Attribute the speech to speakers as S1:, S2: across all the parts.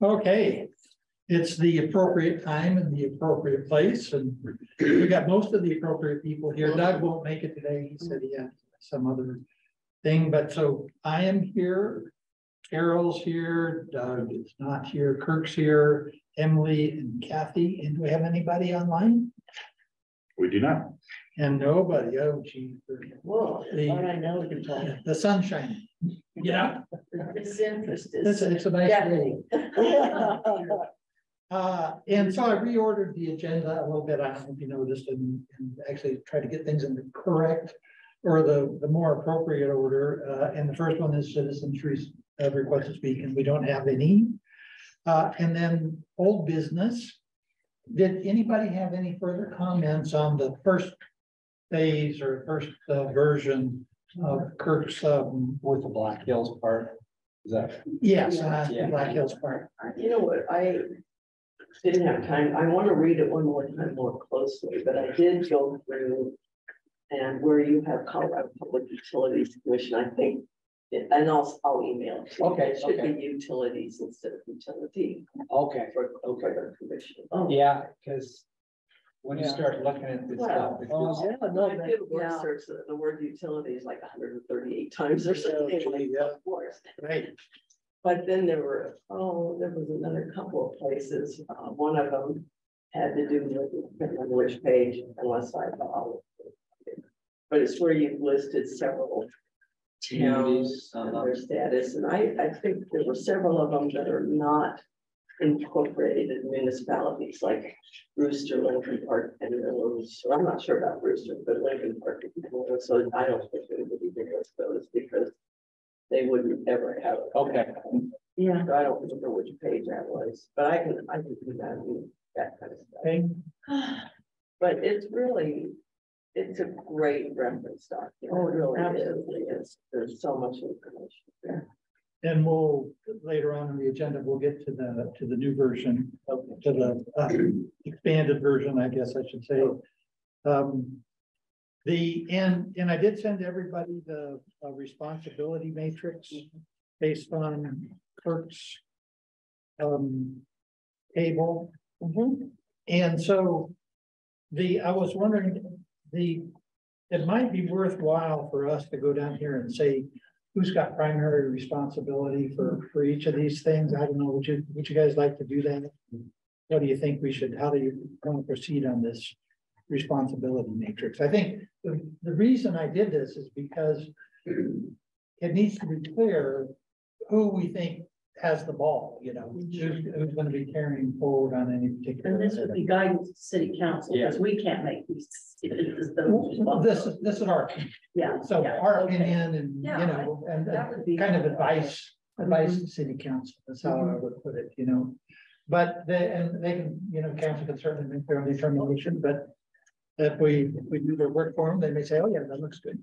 S1: Okay, it's the appropriate time and the appropriate place, and we got most of the appropriate people here. Doug won't make it today. He said he had some other thing, but so I am here. Carol's here. Doug is not here. Kirk's here. Emily and Kathy. And do we have anybody online?
S2: We do not.
S1: And nobody. Oh, gee.
S3: Whoa, I know we can talk.
S1: The sun shining. Yeah.
S3: It's interesting.
S1: It's a nice day. And so I reordered the agenda a little bit. I don't know if you noticed, and actually try to get things in the correct or the more appropriate order. And the first one is citizens request to speak, and we don't have any. And then old business. Did anybody have any further comments on the first phase or first version of Kirk's
S4: with the Black Hills part? Is that?
S1: Yes,
S4: Yeah.
S1: Black Hills part.
S3: You know what, I didn't have time. I want to read it one more time more closely, but I did go through and where you have Colorado Public Utilities Commission, I think, and I'll email it to you.
S4: Okay,
S3: It should
S4: okay.
S3: be utilities instead of utility
S4: Okay.
S3: for the commission.
S4: Yeah, because when you
S3: Yeah.
S4: start looking at this
S3: Well,
S4: stuff, it's just-
S3: No, I did a word search, the word utility is like 138 times or something. Like, of course.
S1: Right.
S3: But then there was another couple of places. One of them had to do with, I can't remember which page, unless I followed. But it's where you've listed several towns and their status. And I think there were several of them that are not incorporated municipalities, like Brewster, Lincoln Park, and Mills. So I'm not sure about Brewster, but Lincoln Park, so I don't think they would even list those because they wouldn't ever have it.
S4: Okay.
S3: Yeah. So I don't remember which page that was, but I can do that and that kind of stuff.
S1: Okay.
S3: But it's a great reference document.
S1: Oh,
S3: It really
S1: absolutely
S3: is. There's so much information there.
S1: And we'll later on in the agenda, we'll get to the new version, to the expanded version, I guess I should say. And I did send everybody the responsibility matrix based on Kirk's table. And so I was wondering, it might be worthwhile for us to go down here and say who's got primary responsibility for each of these things. I don't know, would you guys like to do that? What do you think how do you want to proceed on this responsibility matrix? I think the reason I did this is because it needs to be clear who we think has the ball, who's going to be carrying forward on any particular.
S5: And this would be guidance to city council, because we can't make these.
S1: This is our, so our opinion and, and
S5: that would be
S1: kind of advice to city council. That's how I would put it, but they can, council can certainly make their own determination, but if we do their work for them, they may say, oh yeah, that looks good.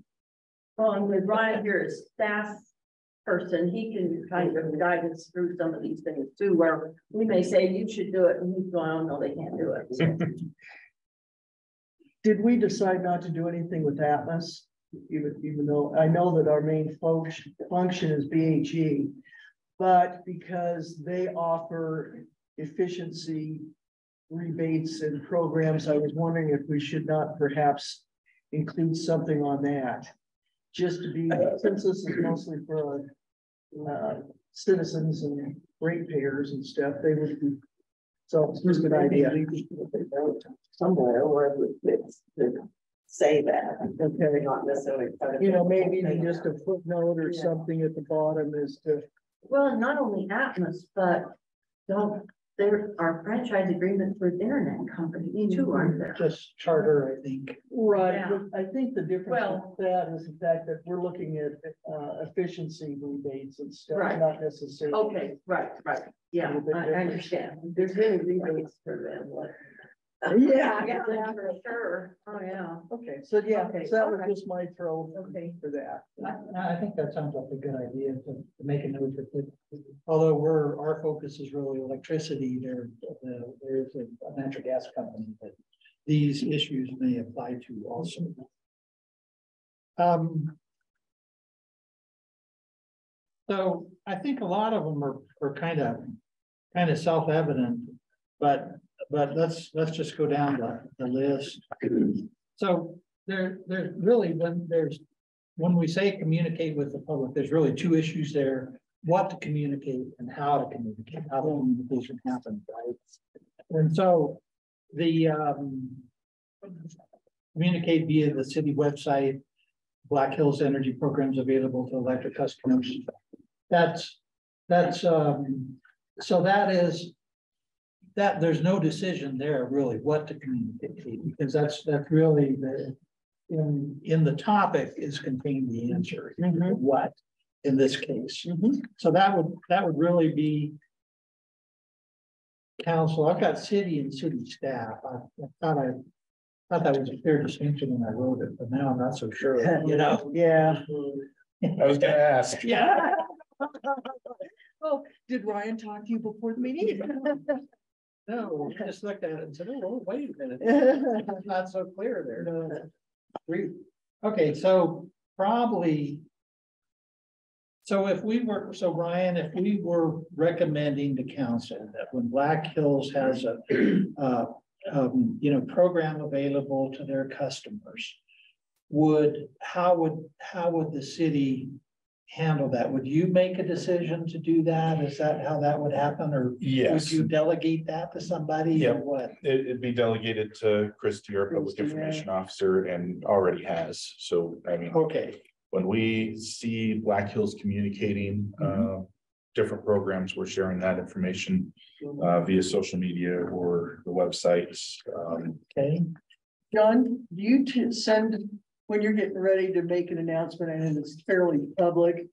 S5: Well, and with Ryan here as staff person, he can kind of guide us through some of these things too, where we may say you should do it, and he's going, oh no, they can't do it. So.
S6: Did we decide not to do anything with Atlas? Even though I know that our main function is BHE, but because they offer efficiency rebates and programs, I was wondering if we should not perhaps include something on that. Just to be, since this is mostly for citizens and ratepayers and stuff, they would be. So it's a good idea.
S3: Somewhere where it's say that.
S6: Okay.
S3: Not necessarily.
S6: Maybe even just a footnote or something at the bottom is to.
S5: Well, not only Atmos, but there are franchise agreements with internet companies too, aren't there?
S1: Just charter, I think.
S6: Right,
S5: Yeah.
S6: but I think the difference with that is the fact that we're looking at efficiency rebates and stuff,
S5: Right.
S6: not necessarily.
S5: Okay, right. Yeah, I understand. There's really rebates for them.
S6: Yeah.
S5: Yeah, for sure. Oh, yeah.
S6: Okay, so yeah,
S5: Okay,
S6: so that was
S5: okay.
S6: just my throw for that.
S1: I think that sounds like a good idea to make a note of it. Although our focus is really electricity, there is a natural gas company that these issues may apply to also. So I think a lot of them are kind of kind of self-evident, but let's just go down the list. So there's really, when we say communicate with the public, there's really two issues there: what to communicate and how to communicate, how the communication happens, right? And so the communicate via the city website, Black Hills Energy programs available to electric customers. So that is that there's no decision there really what to communicate, because that's really in the topic is contained the answer. What in this case. So that would really be council. I've got city and city staff. I thought that was a fair distinction when I wrote it, but now I'm not so sure, you know.
S6: Yeah.
S2: I was gonna ask.
S1: Yeah.
S6: Oh, did Ryan talk to you before the meeting?
S1: No, I just looked at it and said, oh, wait a minute. It's not so clear there. Okay, so probably. So Ryan, if we were recommending to council that when Black Hills has a program available to their customers, how would the city handle that? Would you make a decision to do that? Is that how that would happen, or
S2: Yes,
S1: would you delegate that to somebody, or
S2: Yep.
S1: what?
S2: it'd be delegated to Christie, our public
S6: Christie,
S2: information officer, and already has. So, I mean,
S1: Okay,
S2: when we see Black Hills communicating, different programs, we're sharing that information via social media or the websites.
S1: okay.
S6: John, do you send, when you're getting ready to make an announcement and it's fairly public,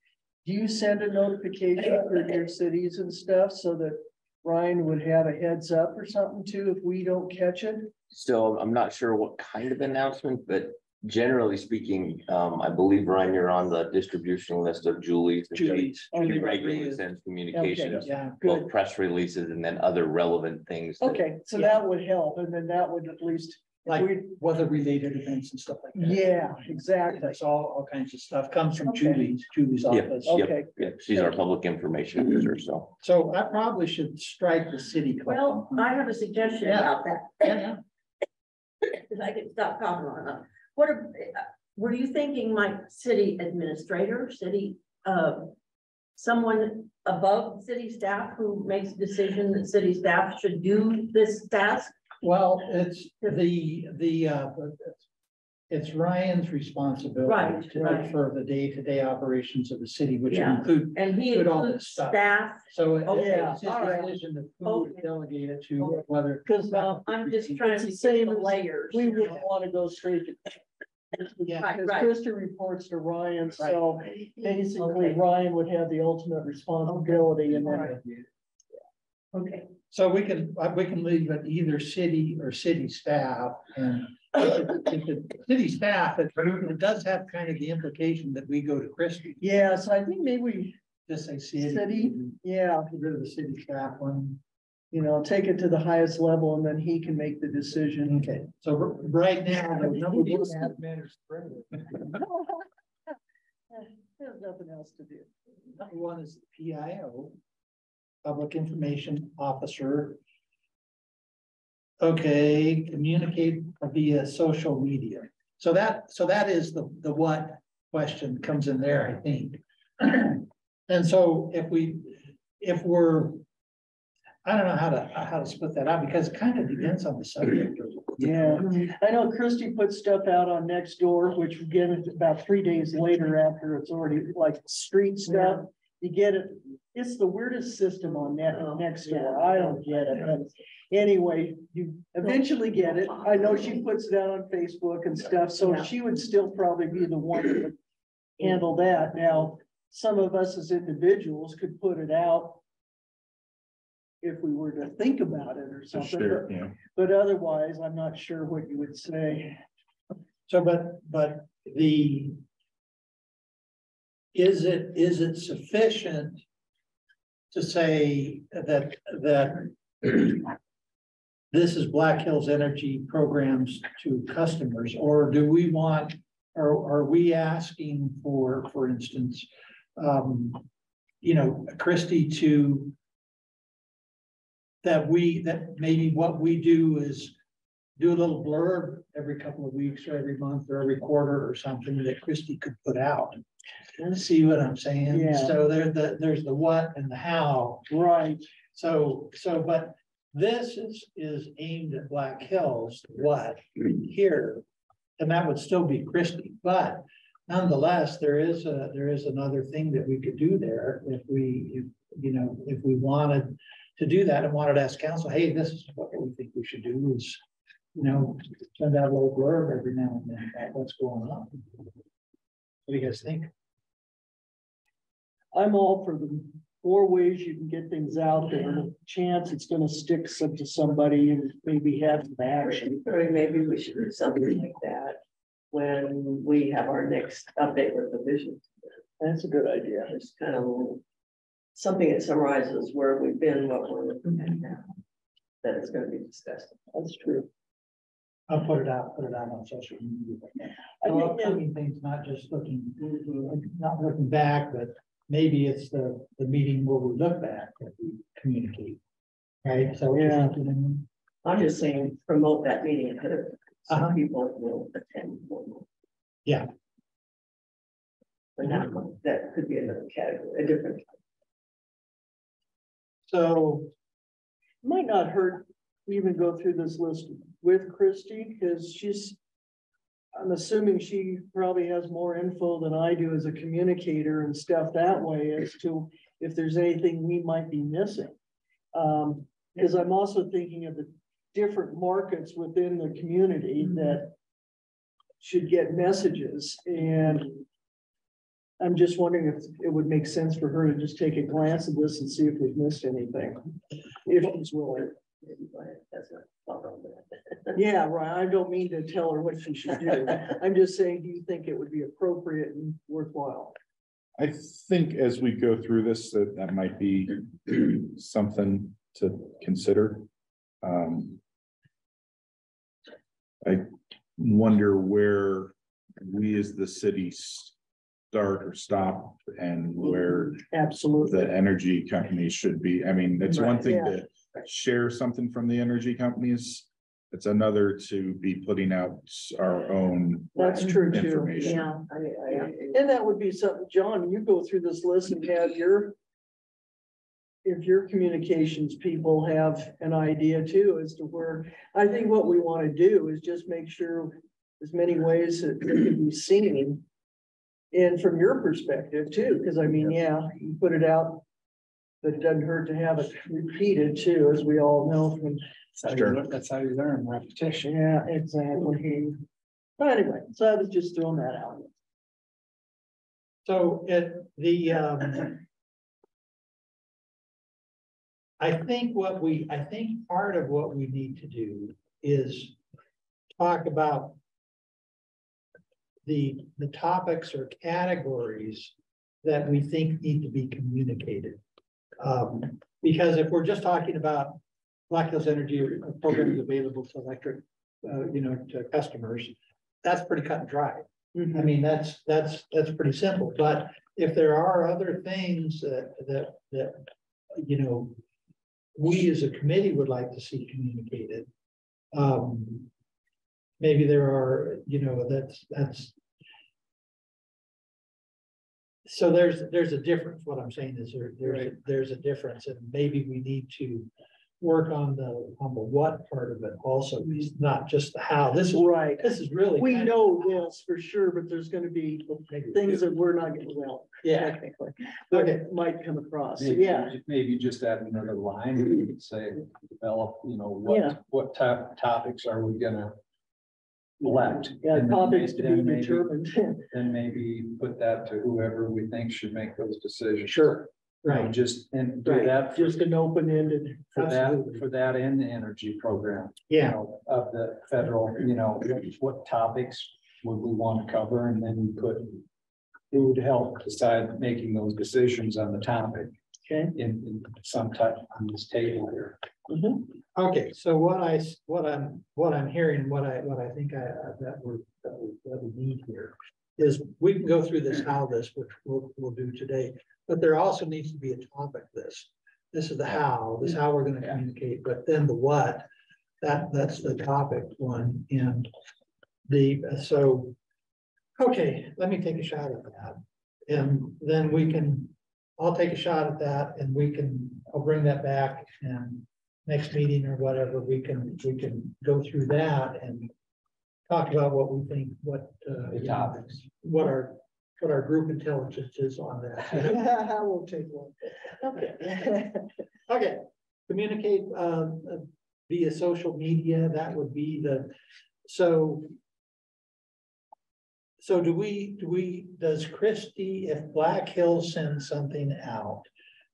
S6: do you send a notification for your cities and stuff so that Ryan would have a heads up or something too if we don't catch it?
S7: So I'm not sure what kind of announcement, but generally speaking, I believe, Ryan, you're on the distribution list of Julie's.
S1: Julie's.
S7: She regularly sends communications,
S1: Yeah,
S7: both
S1: good.
S7: press releases and then other relevant things. that-
S6: Okay, so that would help, and then that would at least,
S1: Like
S6: we,
S1: weather-related events and stuff like that.
S6: yeah, exactly.
S1: That's all kinds of stuff comes from
S6: Okay.
S1: Julie's
S7: Yep,
S1: office.
S6: Okay.
S7: yep, she's our public information user, so.
S1: So I probably should strike the city.
S5: Well, I have a suggestion
S1: Yeah.
S5: about that.
S1: Yeah,
S5: If I could stop coughing on that. Were you thinking like city administrator, someone above city staff who makes a decision that city staff should do this task?
S1: well, it's it's Ryan's responsibility
S5: Right.
S1: for the day-to-day operations of the city, which
S5: Yeah.
S1: include,
S5: And he
S1: Include all this
S5: includes
S1: stuff.
S5: staff.
S1: so
S5: Okay,
S1: it's his
S5: all right.
S1: decision of who would
S5: Okay.
S1: delegate it to, whether.
S6: Because
S5: I'm just trying
S6: It's
S5: to
S6: the
S5: see
S6: same
S5: the
S6: as
S5: layers.
S6: we would want to go straight to.
S1: Yeah.
S5: Right,
S6: Because
S5: right.
S6: Krista reports to Ryan, so basically
S5: Okay.
S6: Ryan would have the ultimate responsibility and then.
S5: Okay,
S1: So we can leave it either city or city staff, and if the city staff, it does have kind of the implication that we go to Christie,
S6: Yeah, so I think maybe we,
S1: just say city.
S6: City? yeah,
S1: Get rid of the city staff one.
S6: take it to the highest level and then he can make the decision.
S1: Okay, so right now, nobody has
S6: There's nothing else to do.
S1: Number one is the PIO, Public Information Officer. Okay, communicate via social media. So that is the what question comes in there, I think. And so if we're, I don't know how to split that out, because it kind of depends on the subject.
S6: Yeah, I know Christie put stuff out on Nextdoor, which we get it about 3 days later after it's already like street stuff. You get it, it's the weirdest system on Nextdoor. I don't get it, but anyway, you eventually get it. I know she puts it out on Facebook and stuff, so she would still probably be the one that would handle that. Now, some of us as individuals could put it out if we were to think about it or something,
S2: Sure, yeah.
S6: but otherwise, I'm not sure what you would say.
S1: So, but is it sufficient to say that this is Black Hills Energy programs to customers, or do we want, or are we asking for instance, Christie to that maybe what we do is do a little blurb every couple of weeks or every month or every quarter or something that Christie could put out. See what I'm saying?
S6: Yeah.
S1: So there's the what and the how.
S6: Right,
S1: So, but this is aimed at Black Hills, what here, and that would still be Christie, but nonetheless, there is another thing that we could do there if we wanted to do that and wanted to ask council, hey, this is what we think we should do is, send out a little blurb every now and then about what's going on. What do you guys think?
S6: I'm all for the more ways you can get things out there, and a chance it's gonna stick to somebody and maybe have some action.
S3: Or maybe we should do something like that when we have our next update with the vision.
S6: That's a good idea.
S3: It's kind of something that summarizes where we've been, what we're looking at now. That is going to be discussed.
S6: That's true.
S1: I'll put it out on social media.
S6: I
S1: So
S6: think,
S1: upcoming things, not looking back, but maybe it's the meeting where we look back that we communicate. Right, so
S6: Yeah.
S3: I'm just saying, promote that meeting ahead of it, so
S1: Uh-huh.
S3: people will attend.
S1: Yeah.
S3: But not, that could be another category, a different.
S1: So,
S6: might not hurt to even go through this list with Christie, because I'm assuming she probably has more info than I do as a communicator and stuff that way as to if there's anything we might be missing. Because I'm also thinking of the different markets within the community that should get messages, and I'm just wondering if it would make sense for her to just take a glance at this and see if we've missed anything, if she's willing.
S3: That's not.
S6: Yeah, right. I don't mean to tell her what she should do. I'm just saying, do you think it would be appropriate and worthwhile?
S2: I think as we go through this, that might be something to consider. I wonder where we as the city start or stop and where
S6: Absolutely.
S2: the energy companies should be. I mean, it's one
S6: Right,
S2: thing
S6: yeah.
S2: to share something from the energy companies. It's another to be putting out our own
S6: That's true too.
S2: information.
S5: Yeah.
S6: And that would be something, John, you go through this list and have if your communications people have an idea too, as to where, I think what we want to do is just make sure as many ways that it can be seen. And from your perspective too, because I mean, yeah, you put it out, but it doesn't hurt to have it repeated too, as we all know from.
S4: That's how you learn repetition.
S6: Yeah, exactly. But anyway, so I was just throwing that out.
S1: so I think part of what we need to do is talk about the topics or categories that we think need to be communicated. Because if we're just talking about Black Hills Energy programs available to electric, to customers, that's pretty cut and dry. I mean, that's pretty simple, but if there are other things that we as a committee would like to see communicated. Maybe there are, that's. So there's a difference. What I'm saying is there's a difference, and maybe we need to work on the what part of it also, not just the how. This is
S6: Right.
S1: This is really.
S6: We know this for sure, but there's gonna be things that we're not gonna, well,
S1: Yeah.
S6: technically, but
S1: Okay.
S6: it might come across. So,
S4: Maybe,
S6: yeah,
S4: maybe just add another line, you could say, develop,
S6: Yeah.
S4: what topics are we gonna elect?
S6: yeah,
S4: And then
S6: topics to be
S4: then maybe-
S6: determined.
S4: Then maybe put that to whoever we think should make those decisions.
S6: Sure.
S4: You know,
S1: Right.
S4: just, and do
S6: Right,
S4: that
S6: just an open-ended.
S1: Absolutely.
S4: for that and the energy program.
S1: Yeah.
S4: Of the federal, what topics would we want to cover, and then we put. It would help decide making those decisions on the topic
S6: Okay.
S4: in some type on this table here.
S6: Mhm.
S1: Okay, so what I'm hearing, what I think that we need here is we can go through this, how this, which we'll do today, but there also needs to be a topic list this is the how, this is how we're gonna communicate, but then the what, that's the topic one, and so, okay, let me take a shot at that. And then I'll take a shot at that, and I'll bring that back, and next meeting or whatever, we can go through that and talk about what we think,
S4: The topics.
S1: what our group intelligence is on that. We'll take one. Okay. Okay, communicate via social media, that would be so does Christie, if Black Hills sends something out,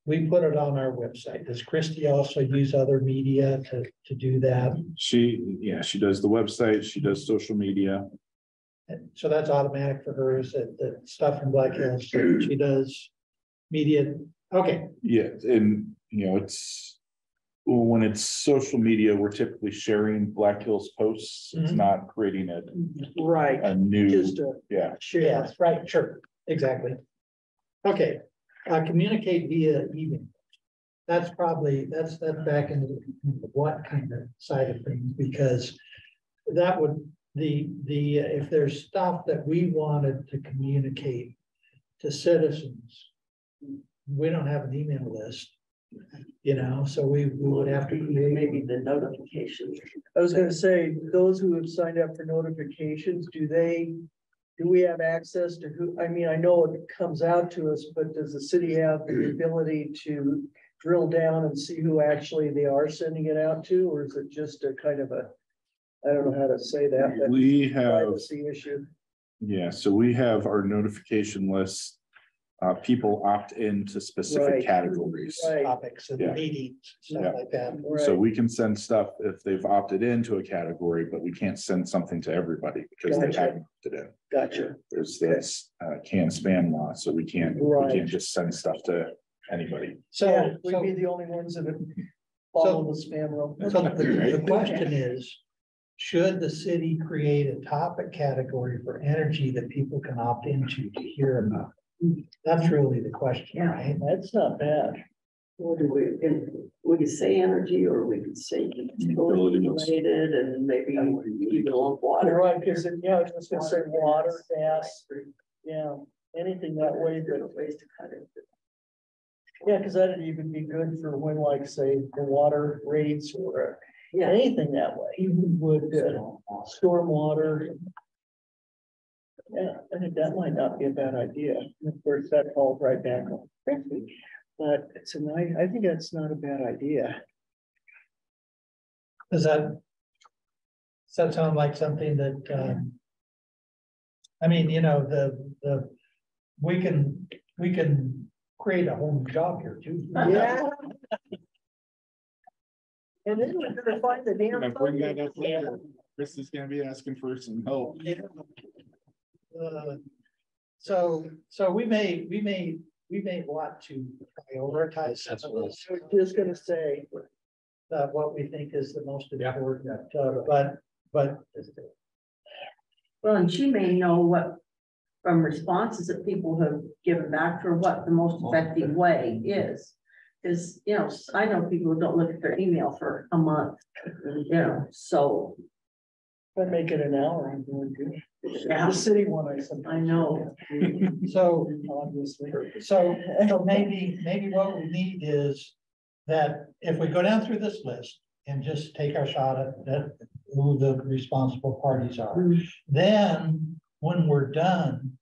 S1: we put it on our website. Does Christie also use other media to do that?
S2: She does the website, she does social media.
S1: So that's automatic for her, is that stuff from Black Hills, so she does media, okay.
S2: Yeah, and when it's social media, we're typically sharing Black Hills posts. It's
S1: Mhm.
S2: not creating
S6: Right,
S2: a new,
S6: just
S2: yeah.
S6: share.
S1: Yes, right, sure, exactly. Okay, communicate via email. That's back into the what kind of side of things, because that would, if there's stuff that we wanted to communicate to citizens, we don't have an email list, so we would have to create.
S3: Maybe the notifications.
S6: I was gonna say, those who have signed up for notifications, do we have access to who, I mean, I know it comes out to us, but does the city have the ability to drill down and see who actually they are sending it out to, or is it just a kind of I don't know how to say that, but
S2: We have,
S6: privacy issue?
S2: yeah, so we have our notification list. People opt into specific
S6: Right.
S2: categories.
S6: Right,
S1: Topics and
S2: Yeah.
S1: meetings,
S2: Yeah.
S1: stuff like that.
S2: So
S6: right,
S2: we can send stuff if they've opted into a category, but we can't send something to everybody because they
S6: Gotcha.
S2: haven't opted in.
S6: gotcha.
S2: There's this can spam law, so we can't
S6: Right.
S2: just send stuff to anybody.
S6: Yeah,
S1: So,
S6: we'd be the only ones that would follow the spam rule.
S1: so the question is, should the city create a topic category for energy that people can opt into to hear about? That's really the question, right?
S6: That's not bad.
S3: What do we could say energy, or we could say utility related, and maybe even on
S6: You're
S3: water.
S6: right, because I was just gonna say water, gas, yeah, anything that way, but
S3: Different ways to cut it.
S6: yeah, because that'd even be good for when, like, say, the water rates or
S3: Yeah,
S6: anything that way, even would stormwater. Yeah, I think that might not be a bad idea. Of course, that falls right back on. But I think that's not a bad idea.
S1: Does that sound like something that, I mean, we can create a whole new job here too.
S6: Yeah. And then we're gonna find the damn.
S2: Bring that up later. Chris is gonna be asking for some help.
S1: So we may want to prioritize some of those,
S6: I was just gonna say,
S1: what we think is the most important, but.
S5: Well, and she may know what, from responses that people have given back to her, what the most effective way is. Because, I know people who don't look at their email for a month, so.
S6: if I make it an hour, I'm going to.
S5: Yeah.
S6: The city one, I sometimes.
S5: I know.
S1: So,
S6: Obviously.
S1: so maybe what we need is that if we go down through this list and just take our shot at who the responsible parties are, then when we're done,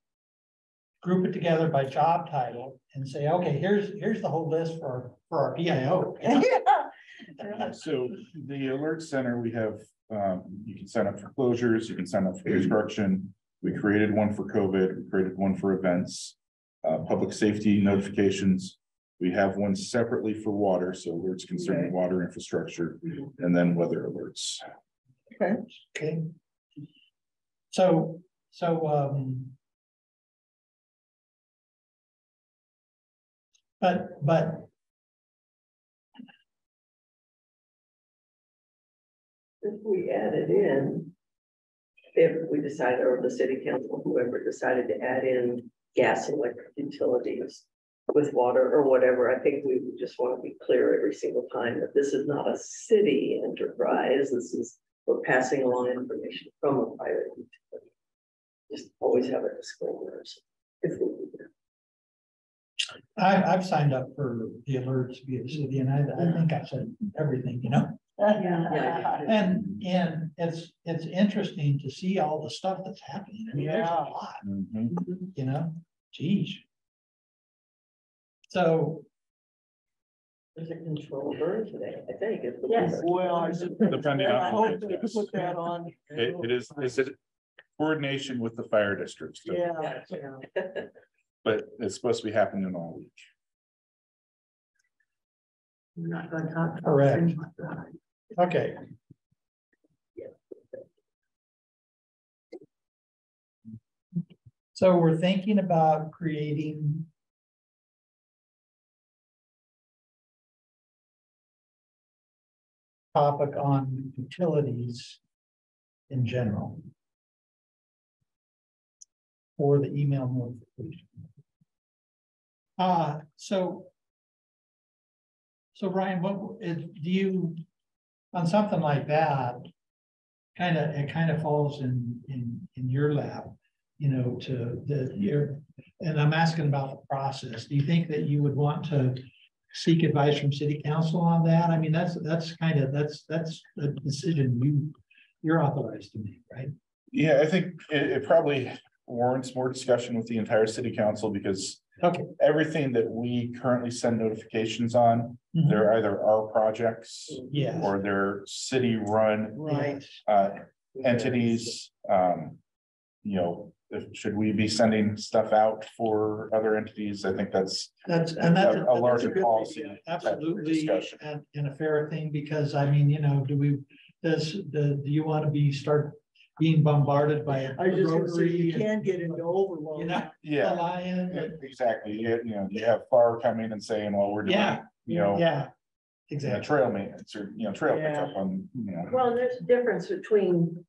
S1: group it together by job title and say, okay, here's the whole list for our PIO.
S2: So the alert center, we have, you can sign up for closures, you can sign up for construction. We created one for COVID, we created one for events, public safety notifications. We have one separately for water, so alerts concerning water infrastructure, and then weather alerts.
S1: Okay. So, but
S3: if we added in, if we decided, or the city council, whoever decided to add in gas and electric utilities, with water or whatever. I think we would just want to be clear every single time that this is not a city enterprise. This is, we're passing along information from a private utility. Just always have a disclaimer. If we do that.
S1: I've signed up for the alerts via the city, and I think I said everything, you know?
S3: Yeah.
S1: And it's interesting to see all the stuff that's happening. I mean, there's a lot, you know, geez. So.
S3: There's a control burn today, I think.
S5: Yes.
S6: Well,
S2: Depending on
S6: I hope
S2: what
S6: they
S2: it is.
S6: put that on.
S2: It is coordination with the fire districts, so-
S6: Yeah.
S2: but it's supposed to be happening all week.
S5: I'm not going to talk. about
S1: Correct.
S5: things like that.
S1: Okay. So we're thinking about creating. Topic on utilities in general. For the email notification. So Ryan, do you, on something like that, it kind of falls in your lap, you know, and I'm asking about the process. Do you think that you would want to seek advice from city council on that? I mean, that's a decision you're authorized to make, right?
S2: Yeah, I think it probably warrants more discussion with the entire city council, because
S1: Okay.
S2: everything that we currently send notifications on,
S1: Mhm.
S2: they're either our projects
S1: Yes.
S2: or they're city run
S6: Right.
S2: entities. You know, should we be sending stuff out for other entities? I think that's a larger
S1: good
S2: policy.
S1: idea.
S2: type of
S1: Absolutely,
S2: discussion.
S1: and a fair thing, because I mean, you know, do you want to start being bombarded by a
S6: I was just gonna say,
S1: Rotary
S6: you
S1: and,
S6: can get into overload.
S1: you know,
S2: Yeah,
S1: a Lion,
S2: exactly. You know, you have FAR coming and saying, well, we're doing,
S1: Yeah.
S2: you know,
S1: yeah, exactly.
S2: trail maintenance or, you know, trail
S6: Yeah.
S2: pickup on, you know.
S5: Well, there's a difference between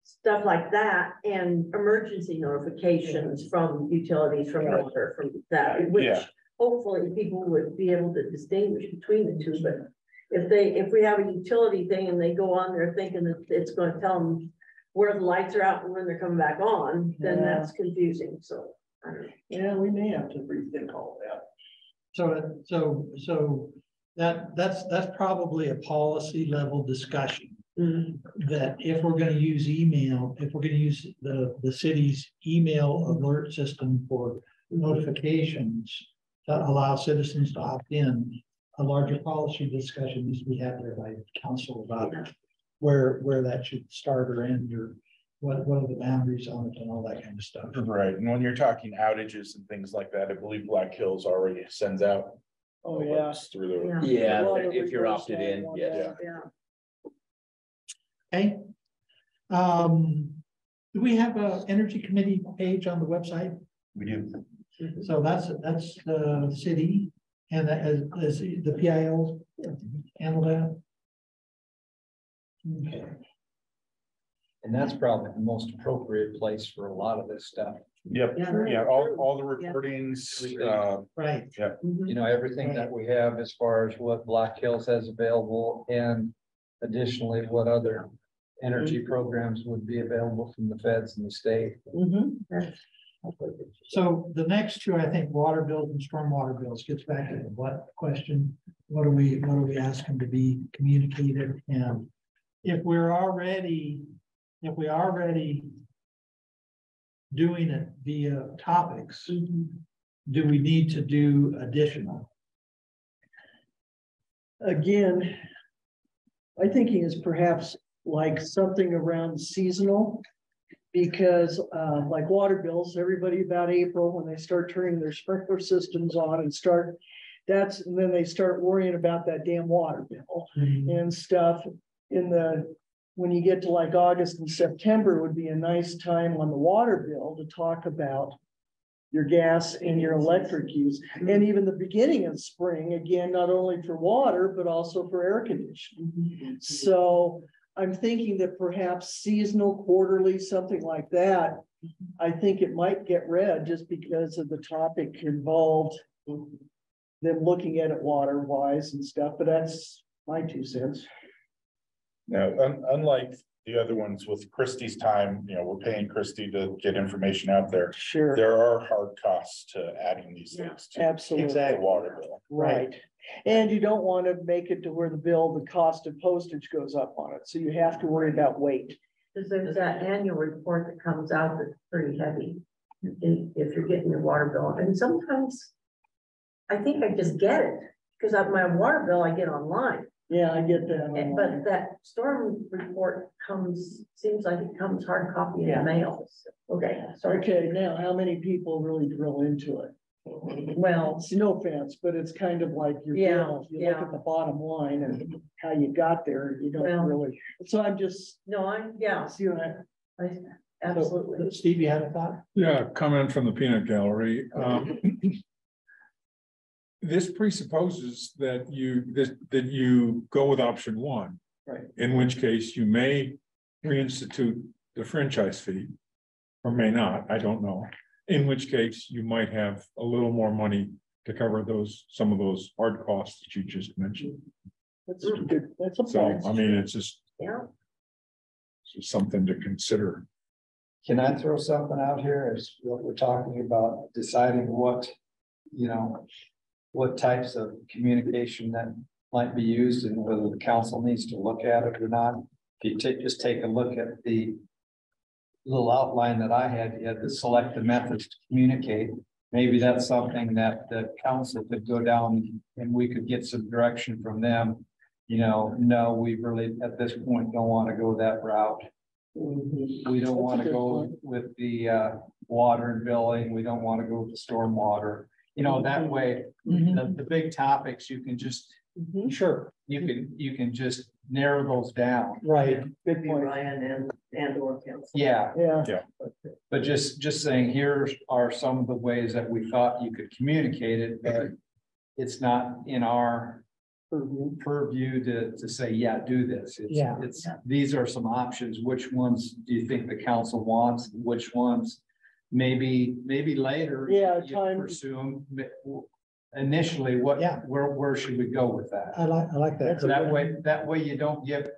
S5: stuff like that and emergency notifications from utilities, from water, from that, which
S2: Yeah.
S5: hopefully people would be able to distinguish between the two, but if we have a utility thing and they go on there thinking that it's going to tell them where the lights are out and when they're coming back on, then
S6: Yeah.
S5: that's confusing, so. I don't know.
S6: Yeah, we may have to rethink all that.
S1: So that's probably a policy level discussion. That if we're gonna use email, if we're gonna use the city's email alert system for notifications. That allow citizens to opt in, a larger policy discussion needs to be had there by council about where that should start or end, or what are the boundaries on it and all that kind of stuff.
S2: Right, and when you're talking outages and things like that, I believe Black Hills already sends out.
S6: Oh, yeah.
S2: alerts through the.
S5: Yeah.
S7: Yeah,
S6: A lot of
S7: if you're
S6: reverse
S7: opted in,
S6: 911,
S7: yes.
S5: Yeah.
S1: Okay. Do we have a energy committee page on the website?
S2: We do.
S1: So that's the city, and that is the PIL handle that. Okay.
S4: And that's probably the most appropriate place for a lot of this stuff.
S2: Yep,
S5: Yeah.
S2: yeah, all the recordings,
S1: Right.
S4: You know, everything that we have as far as what Black Hills has available, and additionally, what other energy programs would be available from the feds and the state.
S1: So the next two, I think, water bills and stormwater bills gets back to the what question, what do we ask them to be communicated? And if we already doing it via topics, do we need to do additional?
S6: Again, my thinking is perhaps like something around seasonal. Because like water bills, everybody about April, when they start turning their sprinkler systems on and and then they start worrying about that damn water bill and stuff when you get to like August and September would be a nice time on the water bill to talk about your gas and your electric use. And even the beginning of spring, again, not only for water, but also for air conditioning. So I'm thinking that perhaps seasonal, quarterly, something like that. I think it might get read just because of the topic involved them looking at it water wise and stuff, but that's my 2 cents.
S2: Now, unlike the other ones with Christie's time, we're paying Christie to get information out there.
S6: Sure,
S2: There are hard costs to adding these things to
S6: absolutely.
S2: the water bill.
S6: Right. And you don't want to make it to where the cost of postage goes up on it. So you have to worry about weight.
S5: Because there's that annual report that comes out that's pretty heavy. If you're getting your water bill, and sometimes I think I just get it, because of my water bill I get online.
S6: Yeah, I get that.
S5: But that storm report seems like it comes hard copy in the mail. Okay, sorry.
S6: Okay, now, how many people really drill into it?
S5: Well,
S6: It's no offense, but it's kind of like your
S5: Yeah,
S6: bill. If you look
S5: yeah.
S6: at the bottom line and how you got there, you don't
S5: Well-
S6: really. So I'm just,
S5: no,
S6: see what
S5: absolutely.
S1: Steve, you had a thought?
S8: Yeah, comment from the peanut gallery. This presupposes that you go with option one.
S6: Right.
S8: In which case you may reinstitute the franchise fee. Or may not, I don't know. In which case you might have a little more money to cover some of those hard costs that you just mentioned.
S6: that's good. That's a
S8: So,
S6: point.
S8: I mean, it's just
S5: Yeah.
S8: something to consider.
S4: Can I throw something out here as what we're talking about, deciding what, what types of communication that might be used and whether the council needs to look at it or not? If you just take a look at the little outline that I had, you had to select the methods to communicate. Maybe that's something that the council could go down and we could get some direction from them. No, we really, at this point, don't want to go that route. We don't
S6: That's
S4: want
S6: a
S4: to
S6: good
S4: go
S6: point.
S4: with the water and billing. We don't want to go with the stormwater. That way, the big topics, you can just,
S6: Mhm.
S1: Sure,
S4: you can just narrow those down.
S1: right.
S6: Good point.
S3: Ryan and or council.
S4: Yeah,
S6: Yeah,
S4: but just saying, here are some of the ways that we thought you could communicate it, but it's not in our purview to say, yeah, do this.
S1: Yeah.
S4: These are some options. Which ones do you think the council wants? Which ones maybe later?
S6: Yeah,
S4: you
S6: time-
S4: pursue them. Initially,
S1: Yeah.
S4: where should we go with that?
S1: I like that.
S4: So that way you don't give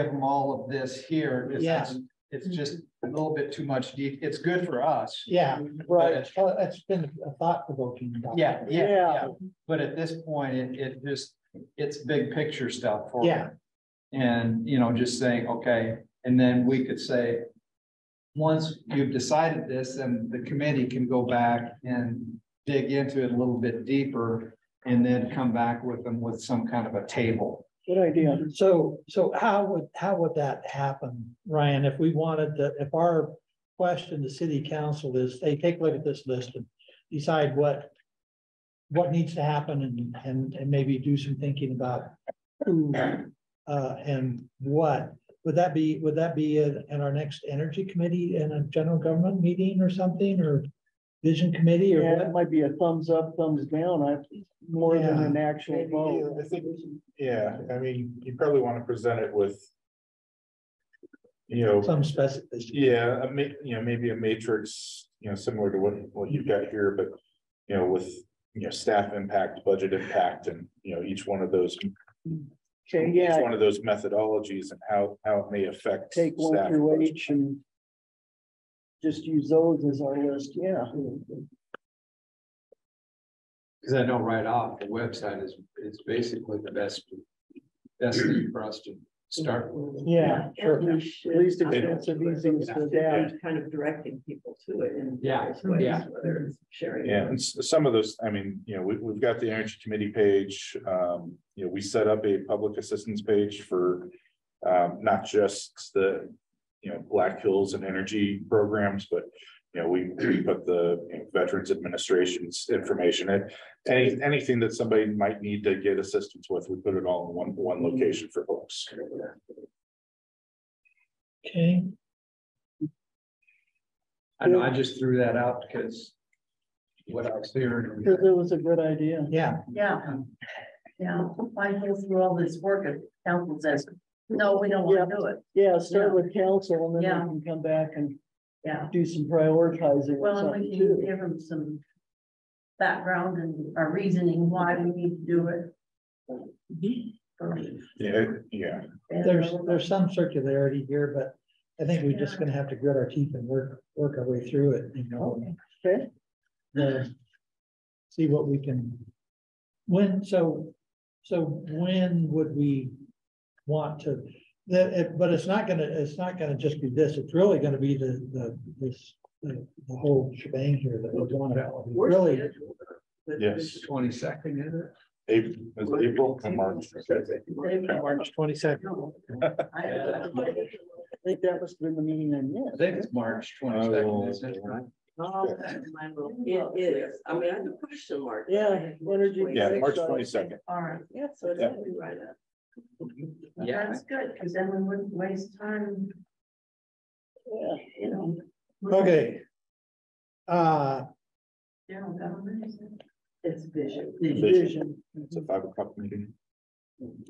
S4: them all of this here.
S1: Yeah.
S4: It's just a little bit too much it's good for us.
S1: Yeah,
S6: right.
S1: well, it's been a thought provoking.
S4: Yeah.
S6: Yeah.
S4: But at this point, it's big picture stuff for.
S1: Yeah.
S4: And, just saying, okay, and then we could say, once you've decided this, then the committee can go back and dig into it a little bit deeper and then come back with them with some kind of a table.
S6: Good idea.
S1: So how would that happen, Ryan, if we wanted to, if our question to city council is, hey, take a look at this list and decide what needs to happen and maybe do some thinking about who and what, would that be in our next energy committee in a general government meeting or something, or vision committee or
S6: Yeah,
S1: what?
S6: it might be a thumbs up, thumbs down, more than an actual vote.
S2: I think, I mean, you probably want to present it with,
S1: Some specificity.
S2: yeah, maybe a matrix, similar to what you've got here, but, with, staff impact, budget impact, and, each one of those,
S6: Okay,
S2: each
S6: yeah,
S2: one of those methodologies and how it may affect.
S6: take one
S2: staff
S6: through
S2: budget.
S6: H and just use those as our list, yeah.
S4: Because I know right off, the website is basically the best thing for us to start with.
S6: Yeah,
S1: Sure.
S6: at least expensive, easy to adapt.
S3: Kind of directing people to it in
S4: Yeah,
S3: various ways,
S4: yeah.
S3: whether it's sharing.
S2: Yeah, and some of those, I mean, we've got the energy committee page, we set up a public assistance page for. Not just the, Black Hills and energy programs, but, we put the Veterans Administration's information in. Anything that somebody might need to get assistance with, we put it all in one location for folks.
S1: Okay,
S4: I know, I just threw that out because what I was hearing.
S6: Because it was a good idea.
S1: yeah,
S5: Yeah. Yeah, I go through all this work and council says, no, we don't want to do it.
S6: Yeah, start
S5: Yeah.
S6: with council and then
S5: Yeah.
S6: we can come back and
S5: Yeah.
S6: do some prioritizing or
S5: Well, and
S6: something
S5: we can
S6: too.
S5: give them some background and our reasoning why we need to do it.
S2: Yeah.
S1: There's some circularity here, but I think we're just gonna have to grit our teeth and work our way through it, you know.
S6: Okay.
S1: See what we can. So when would we want to, but it's not gonna just be this, it's really gonna be the whole shebang here that we want to really.
S2: Yes.
S4: 22nd, is it?
S2: April and March.
S1: March 22nd.
S6: I think that must have been the meeting then,
S4: I
S6: yes.
S4: think it's March 22nd, isn't it?
S3: Oh, it is, I mean, I have a question mark.
S6: Yeah, energy.
S2: Yeah, March 22nd.
S5: All right,
S3: Yeah, so it's gonna be right up.
S4: Yeah.
S5: that's good, because then we wouldn't waste time,
S6: Yeah.
S5: you know.
S1: Okay.
S5: General government, is it?
S3: It's vision.
S6: Vision.
S2: It's a 5 o'clock meeting.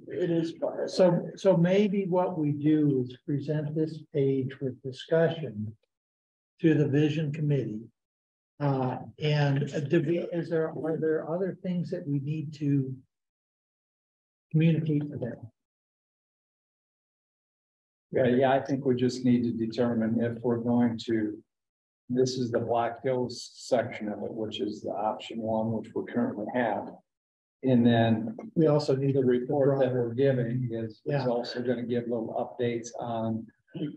S6: It is.
S1: So maybe what we do is present this page with discussion to the vision committee. And are there other things that we need to communicate to them?
S4: Yeah, I think we just need to determine if we're going to. This is the Black Hills section of it, which is the option one, which we currently have. And then
S1: We also need
S4: the
S1: to
S4: report that we're giving is
S1: Yeah.
S4: also gonna give little updates on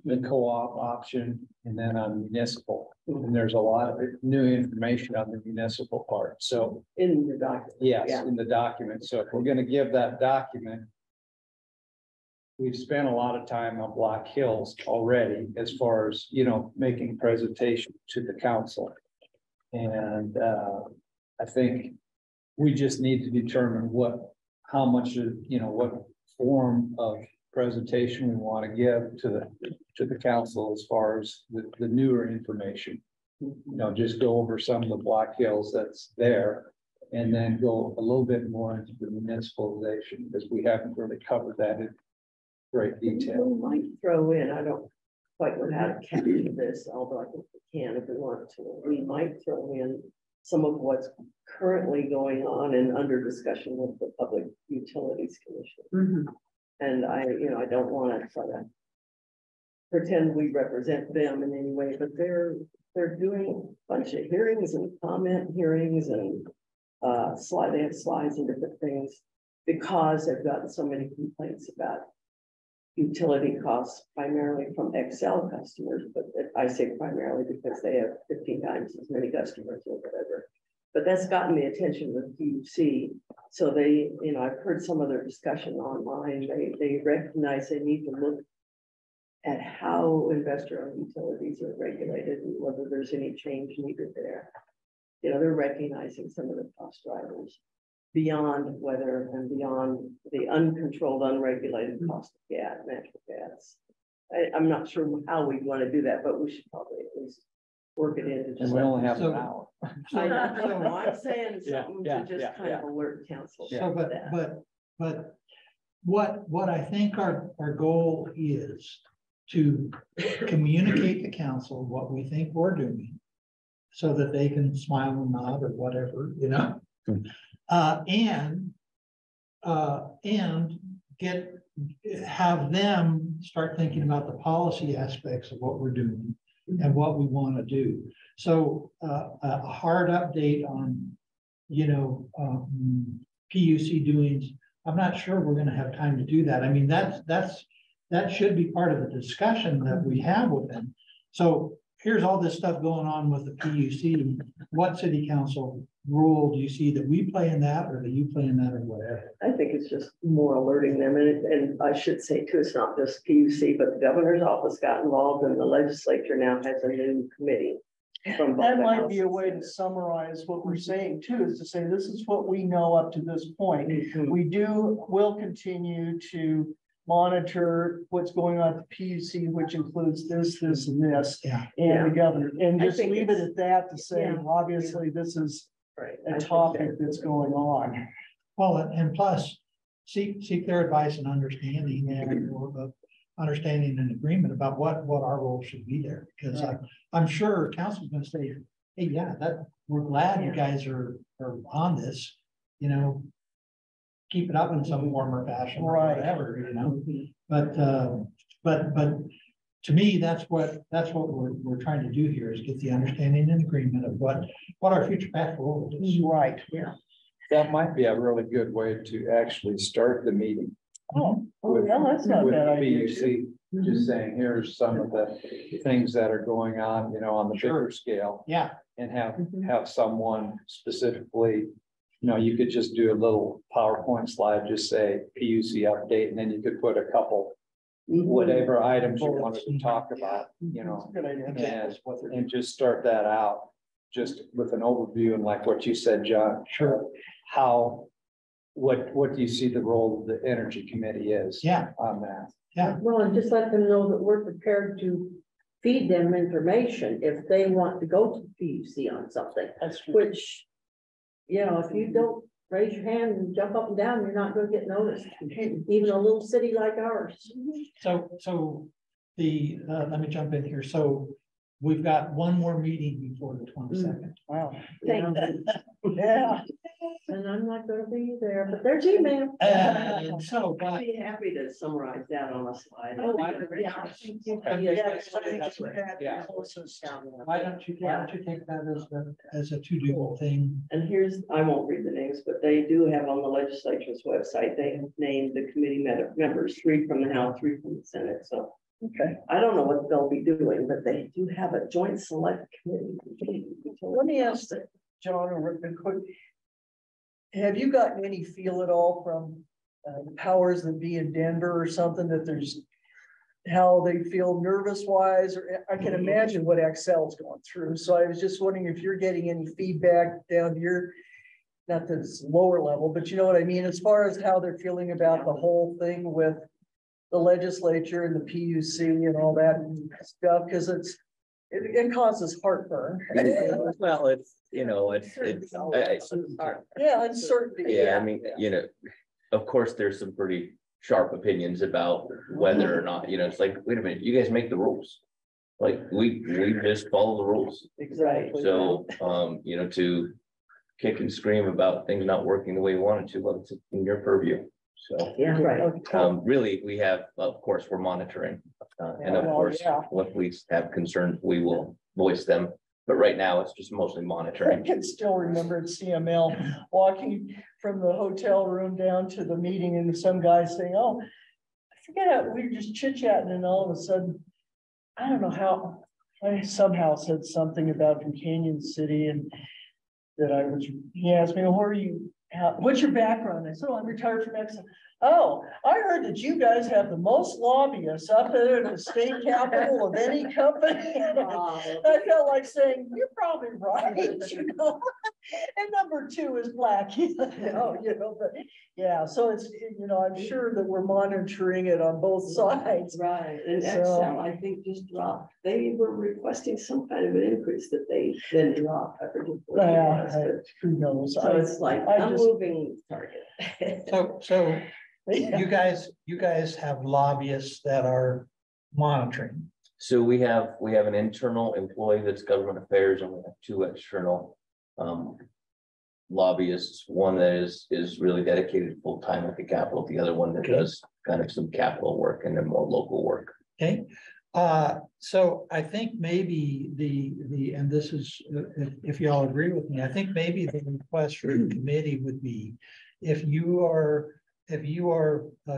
S4: the co-op option and then on municipal. And there's a lot of new information on the municipal part. So
S3: In the document.
S4: yes,
S3: Yeah.
S4: in the document. So if we're gonna give that document. We've spent a lot of time on Black Hills already as far as, making presentation to the council. And I think we just need to determine how much of, what form of presentation we want to give to the council as far as the newer information. Just go over some of the Black Hills that's there. And then go a little bit more into the municipalization, because we haven't really covered that in great detail.
S3: We might throw in, I don't quite know how to capture this, although I think we can if we want to. We might throw in some of what's currently going on and under discussion with the Public Utilities Commission. And I don't want to try to pretend we represent them in any way, but they're doing a bunch of hearings and comment hearings and they have slides and different things because they've gotten so many complaints about utility costs primarily from Excel customers, but I say primarily because they have 15 times as many customers or whatever. But that's gotten the attention of PUC. So they, I've heard some of their discussion online. They recognize they need to look at how investor-owned utilities are regulated and whether there's any change needed there. They're recognizing some of the cost drivers beyond weather and beyond the uncontrolled, unregulated cost of gas, natural gas. I'm not sure how we want to do that, but we should probably at least work it in.
S4: And we only have an hour.
S3: I know, I'm saying
S4: Yeah,
S3: something
S4: yeah,
S3: to just
S4: yeah,
S3: kind of alert council.
S1: So,
S3: to that.
S1: but what I think our goal is to communicate to council what we think we're doing. So that they can smile and nod or whatever, and have them start thinking about the policy aspects of what we're doing and what we want to do. So a hard update on, PUC doings. I'm not sure we're going to have time to do that. I mean, that should be part of the discussion that we have with them. So here's all this stuff going on with the PUC. What city council role do you see that we play in that, or that you play in that, or whatever?
S3: I think it's just more alerting them. And I should say too, it's not just PUC, but the governor's office got involved and the legislature now has a new committee. From
S6: That
S3: both
S6: might be a
S3: houses.
S6: way to summarize what we're saying too, is to say, this is what we know up to this point. Will continue to monitor what's going on at the PUC, which includes this, and this,
S1: Yeah.
S6: and the governor, and
S3: I
S6: just
S3: think
S6: leave it
S3: it's-
S6: at that to say,
S3: yeah.
S6: obviously, this is
S3: Right.
S6: a topic that's going on.
S1: Well, and plus seek their advice and understanding and agreement about what our role should be there. Because I'm sure council's going to say, hey, yeah, that, we're glad you guys are on this, you know. Keep it up in some form or fashion or
S6: Right.
S1: whatever, you know, but to me, that's what we're trying to do here is get the understanding and agreement of what our future path forward is.
S6: Right, yeah.
S4: That might be a really good way to actually start the meeting.
S6: Oh,
S4: with-
S6: yeah, that's not a
S4: with
S6: bad idea.
S4: PUC, just saying, here's some of the things that are going on, you know, on the bigger scale.
S1: Yeah,
S4: And have someone specifically, you know, you could just do a little PowerPoint slide, just say PUC update, and then you could put a couple, whatever items you wanted to talk about, you know,
S6: Good idea.
S4: and just start that out. Just with an overview and like what you said, John.
S1: Sure.
S4: How, what do you see the role of the Energy Committee is?
S1: Yeah.
S4: On that?
S1: yeah,
S5: Well, and just let them know that we're prepared to feed them information if they want to go to PUC on something,
S6: That's true.
S5: which, you know, if you don't raise your hand and jump up and down, you're not gonna get noticed, even a little city like ours.
S1: so let me jump in here, so we've got one more meeting before the 22nd.
S6: Wow.
S5: Yeah. And I'm not gonna be there, but there's email.
S1: And so,
S3: I'd
S1: but
S3: be happy to summarize that on a slide.
S5: Oh, yeah, I think you can-
S4: Yeah.
S1: why don't you take that as a to-do thing?
S3: And here's, I won't read the names, but they do have on the legislature's website, they have named the committee members, 3 from the House, 3 from the Senate, so.
S6: Okay,
S3: I don't know what they'll be doing, but they do have a joint select committee.
S6: so let me ask that, John, or Rick, a quick. Have you gotten any feel at all from the powers that be in Denver or something that there's how they feel nervous wise, or I can imagine what Excel's going through. So I was just wondering if you're getting any feedback down to your, not that it's lower level, but you know what I mean, as far as how they're feeling about the whole thing with the legislature and the PUC and all that stuff, because it causes heartburn.
S7: Well, it's, you know,
S6: Yeah, uncertainty.
S7: yeah, I mean, you know, of course, there's some pretty sharp opinions about whether or not, you know, it's like, wait a minute, you guys make the rules. Like, we just follow the rules.
S6: Exactly.
S7: So, you know, to kick and scream about things not working the way you wanted to, well, it's in your purview. So,
S5: Yeah, right.
S7: really, we have, of course, we're monitoring. And of
S6: Well,
S7: course,
S6: yeah.
S7: if we have concerns, we will voice them. But right now, it's just mostly
S6: I
S7: monitoring.
S6: can still remember at CML, walking from the hotel room down to the meeting and some guy saying, oh, I forget how, we were just chit chatting and all of a sudden, I don't know how, I somehow said something about from Canyon City and that I was, he asked me, well, where are you, what's your background? I said, oh, I'm retired from Exxon. Oh, I heard that you guys have the most lobbyists up there at the state capitol of any company. I felt like saying, you're probably right, you know. And number 2 is black, you know, but yeah, so it's, you know, I'm sure that we're monitoring it on both sides.
S3: Right, and
S6: So-
S3: Excel, I think, just dropped, they were requesting some kind of an increase that they then dropped. I forget what it
S6: Yeah,
S3: was, but-
S6: who knows?
S3: So it's like
S6: I
S3: a
S6: just-
S3: moving target.
S1: So you guys have lobbyists that are monitoring.
S7: So we have an internal employee that's government affairs, and we have 2 external lobbyists. One that is really dedicated full-time at the Capitol, the other one that does kind of some capital work and then more local work.
S1: Okay, so I think maybe and this is, if y'all agree with me, I think maybe the request for the committee would be, if you are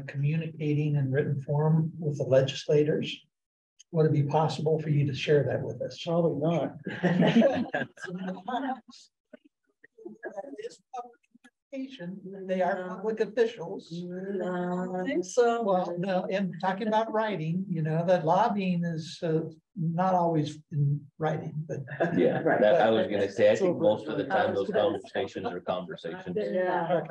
S1: communicating in written form with the legislators, would it be possible for you to share that with us?
S6: Probably not.
S1: They are public officials.
S6: I think so.
S1: Well, no, and talking about writing, you know, that lobbying is not always in writing, but.
S7: Yeah,
S5: Right.
S7: that I was gonna say, I think most of the time those conversations are conversations.
S6: Yeah.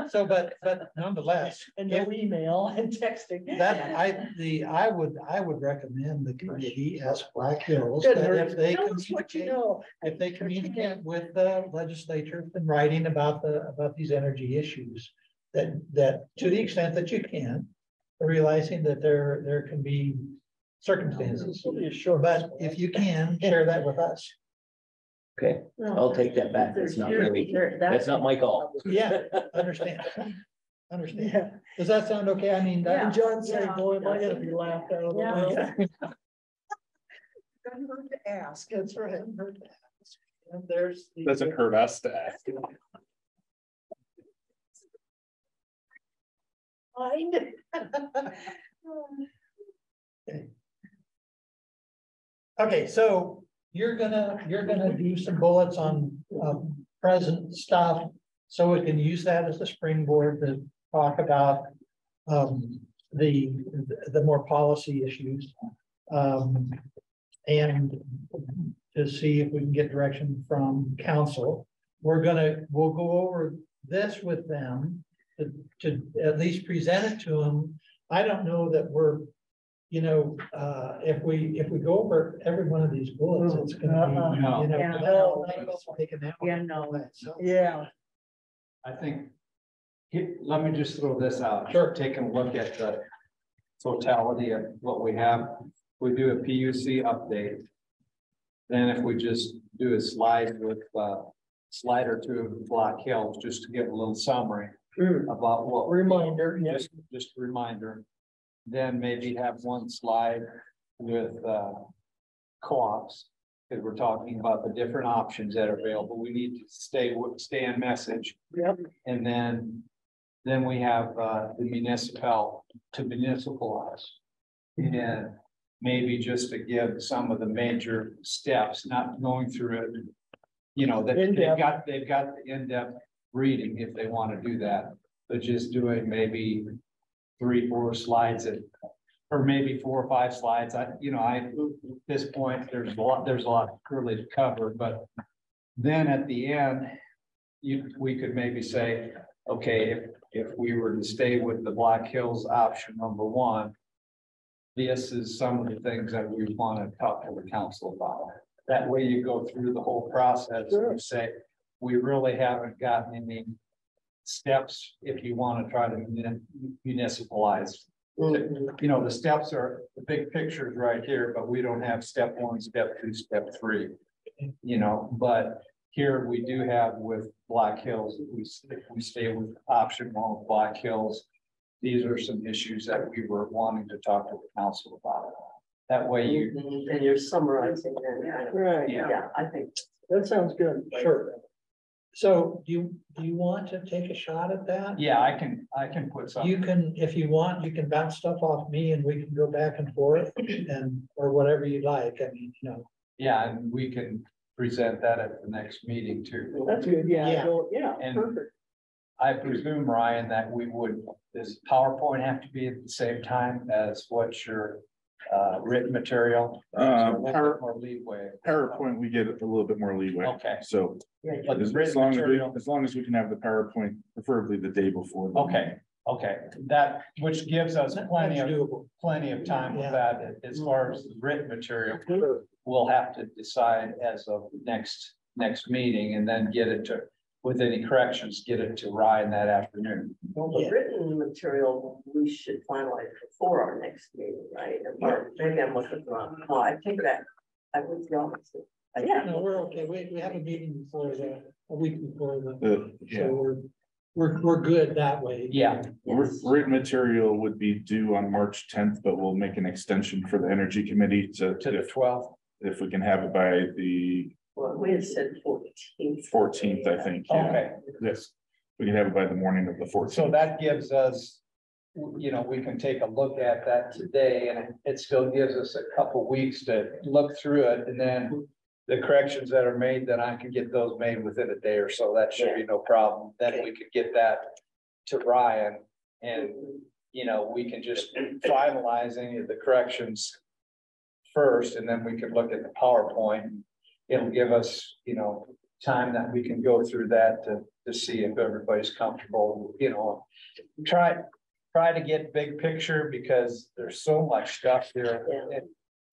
S1: So, but nonetheless.
S6: And no email and texting.
S1: That I would recommend the committee ask Black Hills
S6: Good,
S1: that if they
S6: tell us what you
S1: communicate,
S6: know.
S1: if they communicate with the legislature in writing about these energy issues, that to the extent that you can, realizing that there can be circumstances,
S6: Sure.
S1: but if you can, share that with us.
S7: Okay, I'll take that back. That's not really, that's not my call.
S1: Yeah, understand. Understand.
S6: Yeah,
S1: Does that sound okay? I mean,
S6: and
S1: that,
S6: John said,
S5: Yeah.
S6: boy, am I gonna be laughed out of the
S5: Yeah.
S6: room.
S1: doesn't hurt to ask. That's right. Doesn't hurt to ask. And there's. the-
S2: Doesn't hurt us to ask.
S1: Mind. Okay, so you're gonna do some bullets on present stuff. So we can use that as a springboard to talk about the more policy issues. And to see if we can get direction from council. We'll go over this with them to at least present it to them. I don't know that we're, if we go over every one of these bullets, it's gonna be,
S5: Yeah.
S1: take an hour.
S5: Yeah, no.
S1: So,
S6: Yeah,
S4: I think, let me just throw this out.
S1: Sure.
S4: Taking a look at the totality of what we have. We do a PUC update. Then if we just do a slide with slide or two of Black Hills, just to give a little summary about what.
S6: reminder, yeah.
S4: Just a reminder. Then maybe have one slide with co-ops. Because we're talking about the different options that are available. We need to stay in message.
S6: Yep.
S4: And then we have the municipalize. And maybe just to give some of the major steps, not going through it. That they've got the in-depth reading if they want to do that, but just doing maybe 3-4 slides or maybe 4 or 5 slides. At this point, there's a lot currently to cover, but then at the end, we could maybe say, okay, if we were to stay with the Black Hills option number 1, this is some of the things that we want to talk to the council about. That way you go through the whole process and you say, we really haven't gotten any steps if you want to try to municipalize. The steps are, the big picture is right here, but we don't have step 1, step 2, step 3. But here we do have with Black Hills, if we stay with option 1 with Black Hills, these are some issues that we were wanting to talk to the council about. That way
S3: And you're summarizing that.
S6: Right,
S3: Yeah, I think.
S6: that sounds good.
S1: Sure. So do you want to take a shot at that?
S4: yeah, I can put some.
S1: You can, if you want, you can bounce stuff off me and we can go back and forth or whatever you like. I mean,
S4: Yeah, and we can present that at the next meeting too.
S6: That's good,
S1: Yeah.
S6: yeah,
S4: And-
S6: perfect.
S4: I presume, Ryan, that does PowerPoint have to be at the same time as what's your written material? Or leeway.
S2: PowerPoint, we get a little bit more leeway.
S4: Okay.
S2: So
S4: But
S2: as
S4: written
S2: long
S4: material.
S2: as we can have the PowerPoint, preferably the day before.
S4: Okay, that, which gives us
S1: that's
S4: plenty
S1: doable.
S4: of time with
S1: Yeah.
S4: that. As far as the written material, we'll have to decide as of next meeting and then get it to, with any corrections, get it to Ryan that afternoon.
S3: Well, the
S1: Yeah.
S3: written material, we should finalize before our next meeting, right? Or maybe I'm looking wrong. No, I take that. I would be honest. Yeah.
S1: No, we're okay. We have a meeting a week before
S2: Yeah,
S1: so we're good that way.
S4: Yeah,
S2: written material would be due on March 10th, but we'll make an extension for the Energy Committee
S4: to the 12th.
S2: if we can have it by the
S3: Well, we had said 14th.
S2: 14th, I think. Yeah.
S4: Okay,
S2: Yes, we can have it by the morning of the 14th.
S4: so that gives us, we can take a look at that today and it still gives us a couple weeks to look through it and then the corrections that are made, then I can get those made within a day or so. That should be no problem. Then we could get that to Ryan and, we can just finalize any of the corrections first, and then we can look at the PowerPoint. It'll give us, time that we can go through that to see if everybody's comfortable, try to get big picture because there's so much stuff there.
S3: Yeah.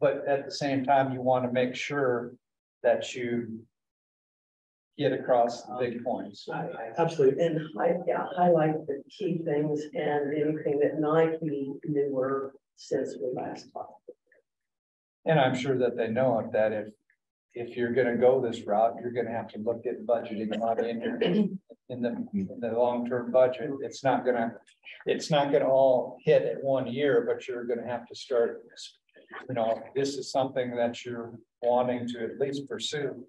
S4: But at the same time, you want to make sure that you get across the big points.
S1: Absolutely.
S3: And highlight the key things and anything that might be newer since we last talked.
S4: And I'm sure that they know that if you're gonna go this route, you're gonna have to look at budgeting money in the long-term budget. It's not gonna all hit at 1 year, but you're gonna have to start, you know, this is something that you're wanting to at least pursue.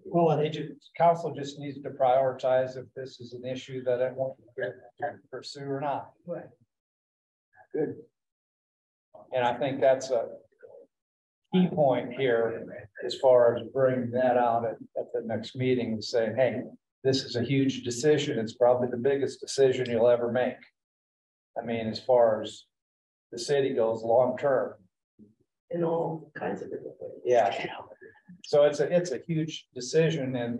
S1: Well, and
S4: Council just needs to prioritize if this is an issue that I want to pursue or not.
S3: Right.
S4: Good. And I think that's a key point here as far as bringing that out at the next meeting and saying, hey, this is a huge decision. It's probably the biggest decision you'll ever make. I mean, as far as the city goes long-term.
S3: In all kinds of different ways.
S4: Yeah. So it's a huge decision and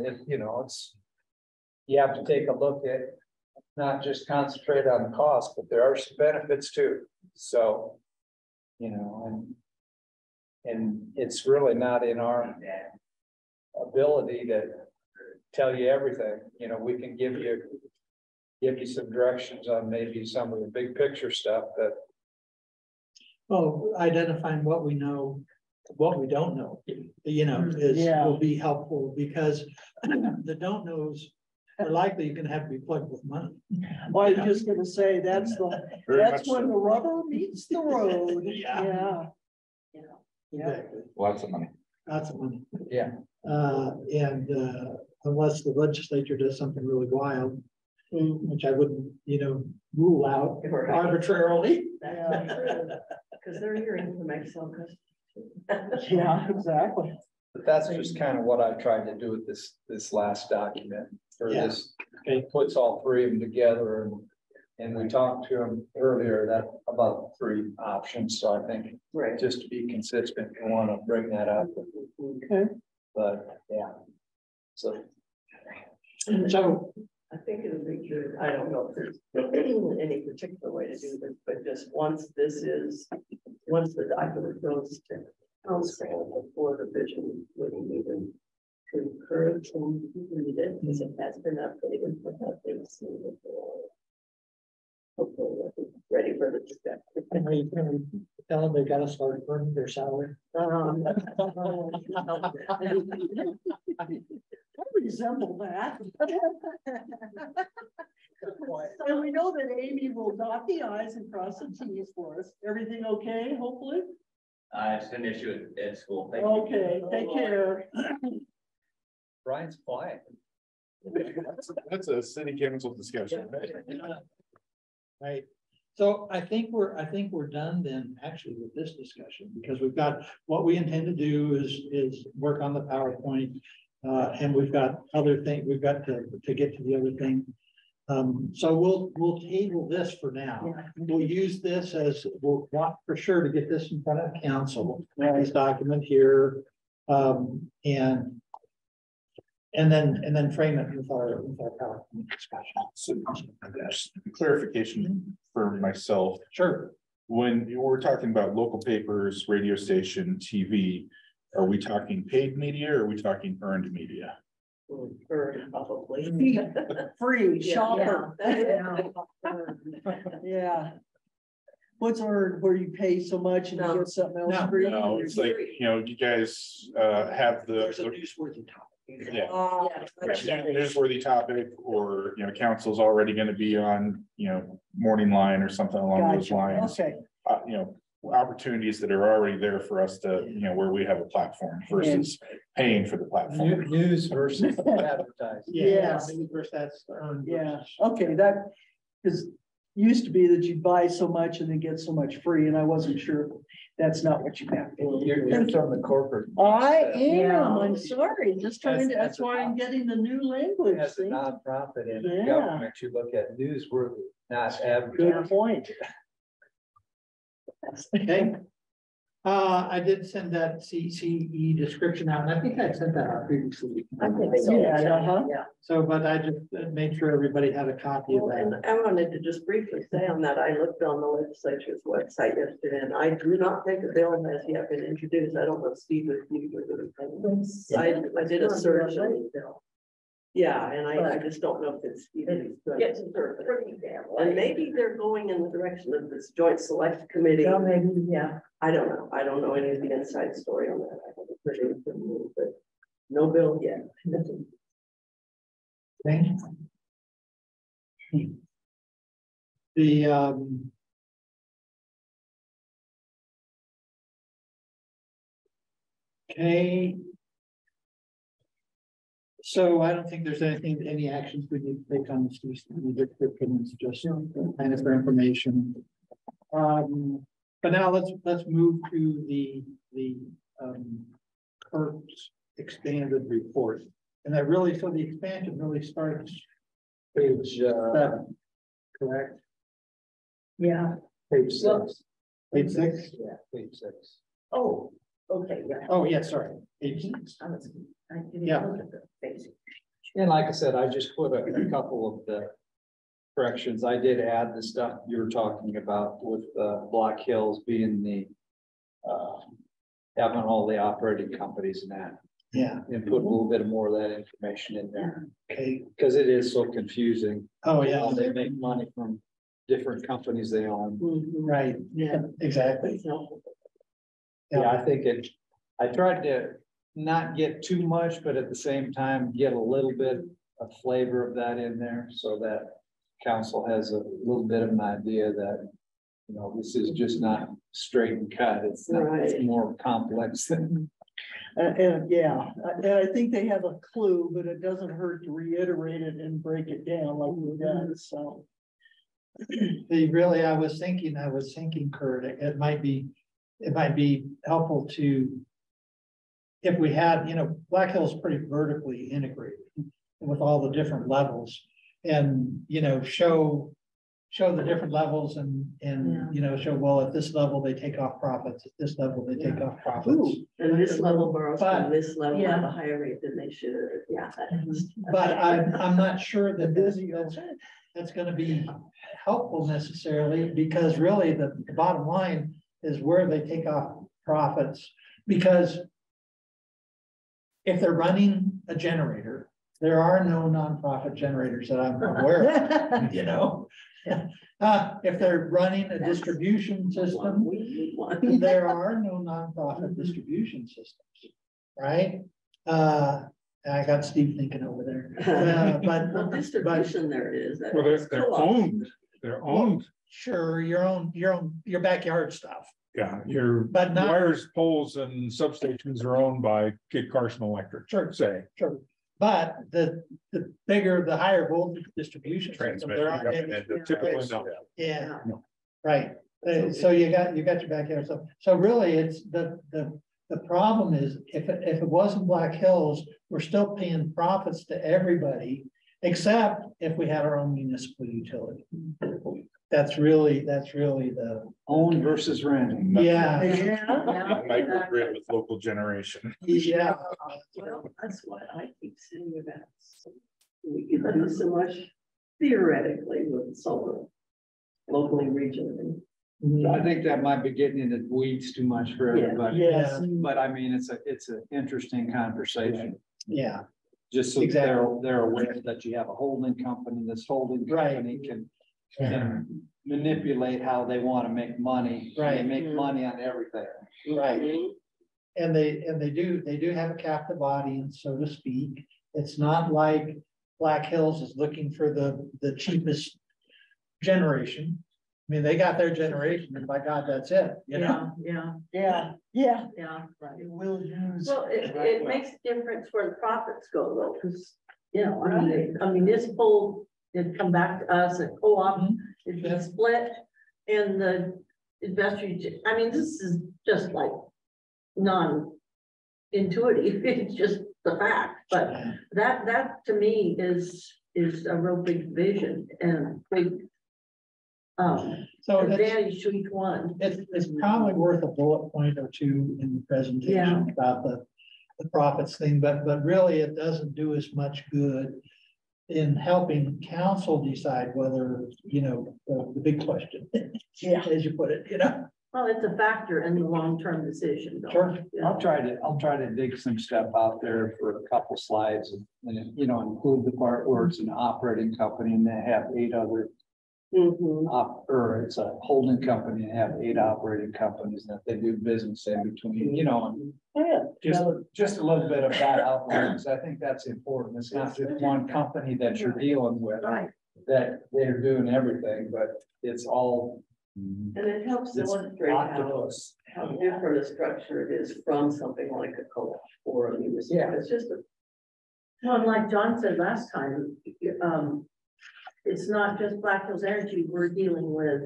S4: you have to take a look at, not just concentrate on the cost, but there are some benefits too. So, and it's really not in our ability to tell you everything. We can give you some directions on maybe some of the big picture stuff that.
S1: well, identifying what we know, what we don't know, will be helpful because the don't knows are likely you're gonna have to be plugged with money.
S6: Well, I was just gonna say, that's when the rubber meets the road.
S1: Yeah.
S6: Yeah.
S1: Exactly.
S2: Lots of money.
S1: Lots of money.
S4: Yeah.
S1: And unless the legislature does something really wild, which I wouldn't, rule out arbitrarily.
S3: That's true, because they're hearing from Excel customers.
S6: Yeah, exactly.
S4: But that's just kind of what I tried to do with this last document, or
S1: Yeah.
S4: this, it puts all three of them together, and we talked to them earlier about 3 options, so I think
S3: Right.
S4: just to be consistent, we want to bring that up.
S6: Okay.
S4: But, yeah. So,
S1: So,
S3: I think it would be good, I don't know if there's any particular way to do this, but just once the document goes to council before the vision meeting, to encourage them to read it, because it has been updated, but nothing seen before. Hopefully, they're ready for the discussion.
S1: can we tell them they gotta start earning their salary?
S6: I resemble that. And we know that Amy will dot the i's and cross the t's for us. Everything okay, hopefully?
S7: It's an issue at school. Thank you.
S6: Okay, take care.
S4: Brian's quiet.
S2: That's a city council discussion.
S1: Right. So I think we're done then actually with this discussion, because we've got, what we intend to do is work on the PowerPoint. And we've got other things, we've got to get to the other thing. So we'll table this for now. We'll use this as, we'll want for sure to get this in front of council, this document here. And then frame it with our PowerPoint discussion.
S2: So just clarification for myself.
S1: Sure.
S2: When we're talking about local papers, radio station, TV, are we talking paid media or are we talking earned media?
S3: Or probably.
S6: Free
S3: Yeah.
S6: shopper.
S3: Yeah.
S6: Yeah. What's where you pay so much and you get something else
S1: No.
S6: free?
S2: No, it's like, you guys have
S1: There's a
S2: the,
S1: newsworthy topic.
S2: yeah.
S3: Yeah.
S2: Newsworthy topic, or, council's already gonna be on, morning line or something along those
S6: Gotcha,
S2: lines.
S6: okay.
S2: Opportunities that are already there for us to, where we have a platform versus paying for the platform.
S4: News versus advertising.
S6: Yes.
S1: First, that's.
S6: Yeah, okay, that, because used to be that you buy so much and then get so much free, and I wasn't sure that's not what you meant.
S4: You're from the corporate.
S6: I
S5: Yeah.
S6: am, I'm sorry, just trying to,
S4: That's
S6: that's why I'm getting the new language.
S4: As a
S6: see?
S4: nonprofit and
S6: Yeah.
S4: government, you look at newsworthy, not
S6: Good
S4: advertising.
S6: point.
S1: Okay. I did send that CCE description out, and I think I sent that out previously.
S3: I think so.
S6: Yeah, uh-huh.
S3: Yeah.
S1: So, but I just made sure everybody had a copy of
S3: Well, and
S1: that.
S3: I wanted to just briefly say on that, I looked on the legislature's website yesterday, and I do not think a bill has yet been introduced. I don't know, Steve, if you. I did a search. Yeah, and I just don't know if it's even.
S5: It's pretty damn
S3: And
S5: late.
S3: maybe they're going in the direction of this joint select committee.
S5: Yeah, maybe, yeah.
S3: I don't know. I don't know any of the inside story on that. I haven't heard anything, but no bill yet.
S1: Okay. The, okay. So I don't think there's any actions we need to take on this, descriptions, just kind of for information. But now let's move to the clerk's expanded report. And that really, so the expansion really starts page 7, correct?
S5: Yeah.
S4: Page
S5: Well-
S4: 6.
S1: Page 6?
S4: Yeah, page 6.
S5: Oh, okay, yeah.
S1: Oh, yeah, sorry, page 6.
S5: I didn't
S1: Yeah.
S5: look at the basic.
S4: And like I said, I just put a couple of the corrections. I did add the stuff you were talking about with Black Hills being the having all the operating companies and that,
S1: Yeah,
S4: and put a little bit more of that information in there,
S1: okay.
S4: because it is so confusing.
S1: Oh, yeah,
S4: How they make money from different companies they own.
S1: right, yeah, exactly.
S3: That's helpful.
S4: Yeah, I think I tried to not get too much, but at the same time, get a little bit of flavor of that in there so that council has a little bit of an idea that, you know, this is just not straight and cut. It's not, it's
S3: Right.
S4: more complex than.
S6: And yeah, and I think they have a clue, but it doesn't hurt to reiterate it and break it down like we done, so.
S1: I was thinking, Kurt, it might be helpful to. If we had, Black Hill's pretty vertically integrated with all the different levels and, show the different levels and, show, well, at this level, they take off profits, at this level, they take off profits.
S3: And this level borrows
S1: But-
S3: from this level
S5: Yeah.
S3: at a higher rate than they should. Yeah.
S1: But I'm not sure that that's gonna be helpful necessarily, because really the bottom line is where they take off profits. Because if they're running a generator, there are no nonprofit generators that I'm aware of, if they're running a distribution system, there are no nonprofit distribution systems, right? I got Steve thinking over there,
S3: Well,
S1: but
S3: distribution there is.
S8: Well, they're owned, they're owned,
S1: sure, your backyard stuff,
S8: yeah, your
S1: but not,
S8: wires, poles and substations are owned by Kit Carson Electric,
S1: Sure.
S8: say.
S1: sure. But the bigger, the higher voltage distribution system, there aren't any.
S8: Typically not.
S1: Yeah,
S8: No.
S1: right. So you got your backyard stuff. So really, it's the problem is if it wasn't Black Hills, we're still paying profits to everybody, except if we had our own municipal utility. That's really the,
S4: Own versus renting.
S1: yeah,
S2: Microgrid with local generation.
S1: yeah.
S3: Well, that's what I keep saying about. We could do so much theoretically with solar, locally, regionally.
S4: I think that might be getting into weeds too much for
S3: Yeah.
S4: everybody.
S6: Yes.
S4: But I mean, it's an interesting conversation.
S1: Yeah,
S4: Just so
S1: Exactly.
S4: they're aware that you have a holding company, this holding
S1: Right.
S4: company can manipulate how they want to make money. They
S1: Right.
S4: make money on everything.
S1: right. And they do have a captive audience, so to speak. It's not like Black Hills is looking for the cheapest generation. I mean, they got their generation and by God, that's it,
S5: Yeah.
S6: Yeah,
S5: Right.
S6: it will use.
S5: Well, it makes a difference where the profits go though, because, a municipal, it'd come back to us, a co-op, it'd be split. And the investors, this is just like non-intuitive, it's just the fact, but that to me is a real big vision and big
S1: So it's,
S5: advantage to each one.
S1: it's probably worth a bullet point or two in the presentation about the profits thing, but really it doesn't do as much good in helping council decide whether, the big question,
S6: Yeah.
S1: as you put it,
S5: Well, it's a factor in the long-term decision. Though.
S4: Sure.
S5: Yeah.
S4: I'll try to dig some stuff out there for a couple slides and, you know, include the part where it's an operating company and they have 8 other or it's a holding company and have 8 operating companies that they do business in between, you know, and
S6: Oh, yeah.
S4: just a little bit of that outline, because I think that's important. It's not just one company that you're dealing with,
S5: Right.
S4: that they're doing everything, but it's all.
S3: And it helps
S4: It's
S3: illustrate
S4: octopus.
S3: how different a structure it is from something like a co-op or a municipal.
S4: Yeah.
S3: It's just a.
S5: Well, and like John said last time, it's not just Black Hills Energy we're dealing with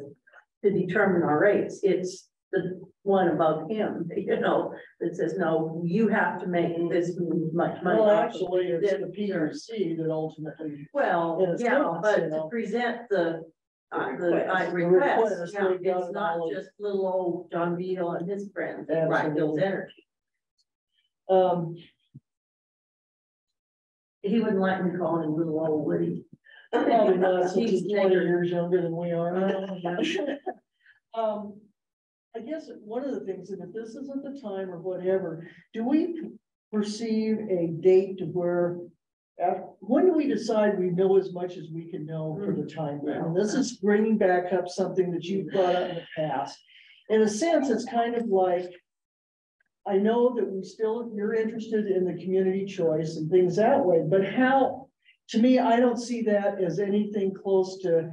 S5: to determine our rates. It's the one above him, you know, that says, no, you have to make this much money.
S6: Well,
S5: off of
S6: actually, it's
S5: this."
S6: the PRC that ultimately.
S5: Well,
S6: in a
S5: yeah,
S6: sense,
S5: but
S6: you
S5: to
S6: know.
S5: present the
S3: request.
S5: request, yeah,
S6: they've got
S5: it's
S6: it
S5: not
S6: all.
S5: just little old John Beal and his friends at Black Hills
S6: Absolutely.
S5: Energy.
S6: Um,
S5: He wouldn't like me calling him little old Woody.
S6: probably not, since
S5: He's
S6: he's 20
S5: bigger.
S6: years younger than we are.
S5: Oh,
S6: I guess one of the things, and if this isn't the time or whatever, do we perceive a date to where, when do we decide we know as much as we can know for the time being? And this is bringing back up something that you brought up in the past. In a sense, it's kind of like, I know that you're interested in the community choice and things that way, but how, to me, I don't see that as anything close to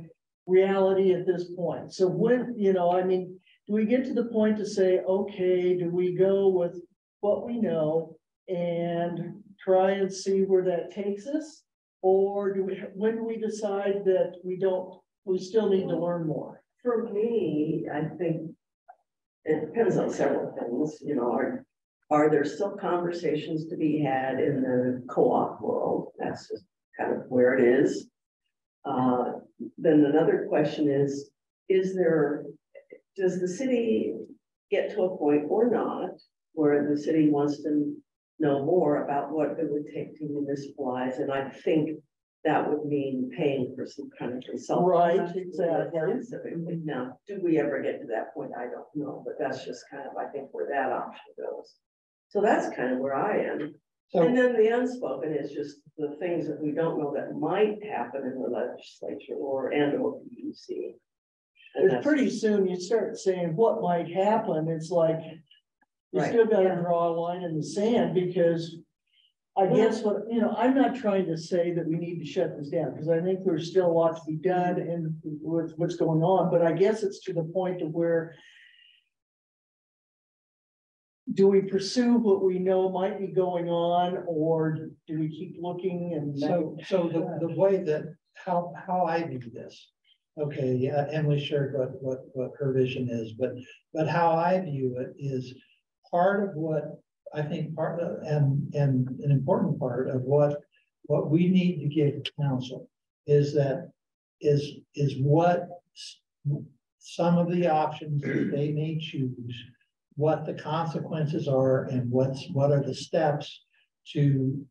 S6: reality at this point. So when, you know, I mean, do we get to the point to say, okay, do we go with what we know and try and see where that takes us? Or when do we decide that we still need to learn more?
S3: For me, I think it depends on several things, you know, are there still conversations to be had in the co-op world? That's just kind of where it is. Then another question is does the city get to a point or not where the city wants to know more about what it would take to municipalize? And I think that would mean paying for some kind of consultant.
S6: Right, exactly.
S3: Now, do we ever get to that point? I don't know, but that's just kind of, I think, where that option goes. So that's kind of where I am.
S1: So,
S3: And then the unspoken is just the things that we don't know that might happen in the legislature or PUC.
S6: It's pretty soon you start saying what might happen. It's like, you
S3: Right,
S6: still gotta
S5: yeah.
S6: draw a line in the sand, because I guess what, you know, I'm not trying to say that we need to shut this down, because I think there's still a lot to be done and with what's going on, but I guess it's to the point of where do we pursue what we know might be going on, or do we keep looking and?
S1: so the way that, how I view this. Okay, yeah, Emily shared what her vision is, but how I view it is part of what I think part of, and an important part of what we need to give council is what some of the options that they may choose, what the consequences are, and what are the steps to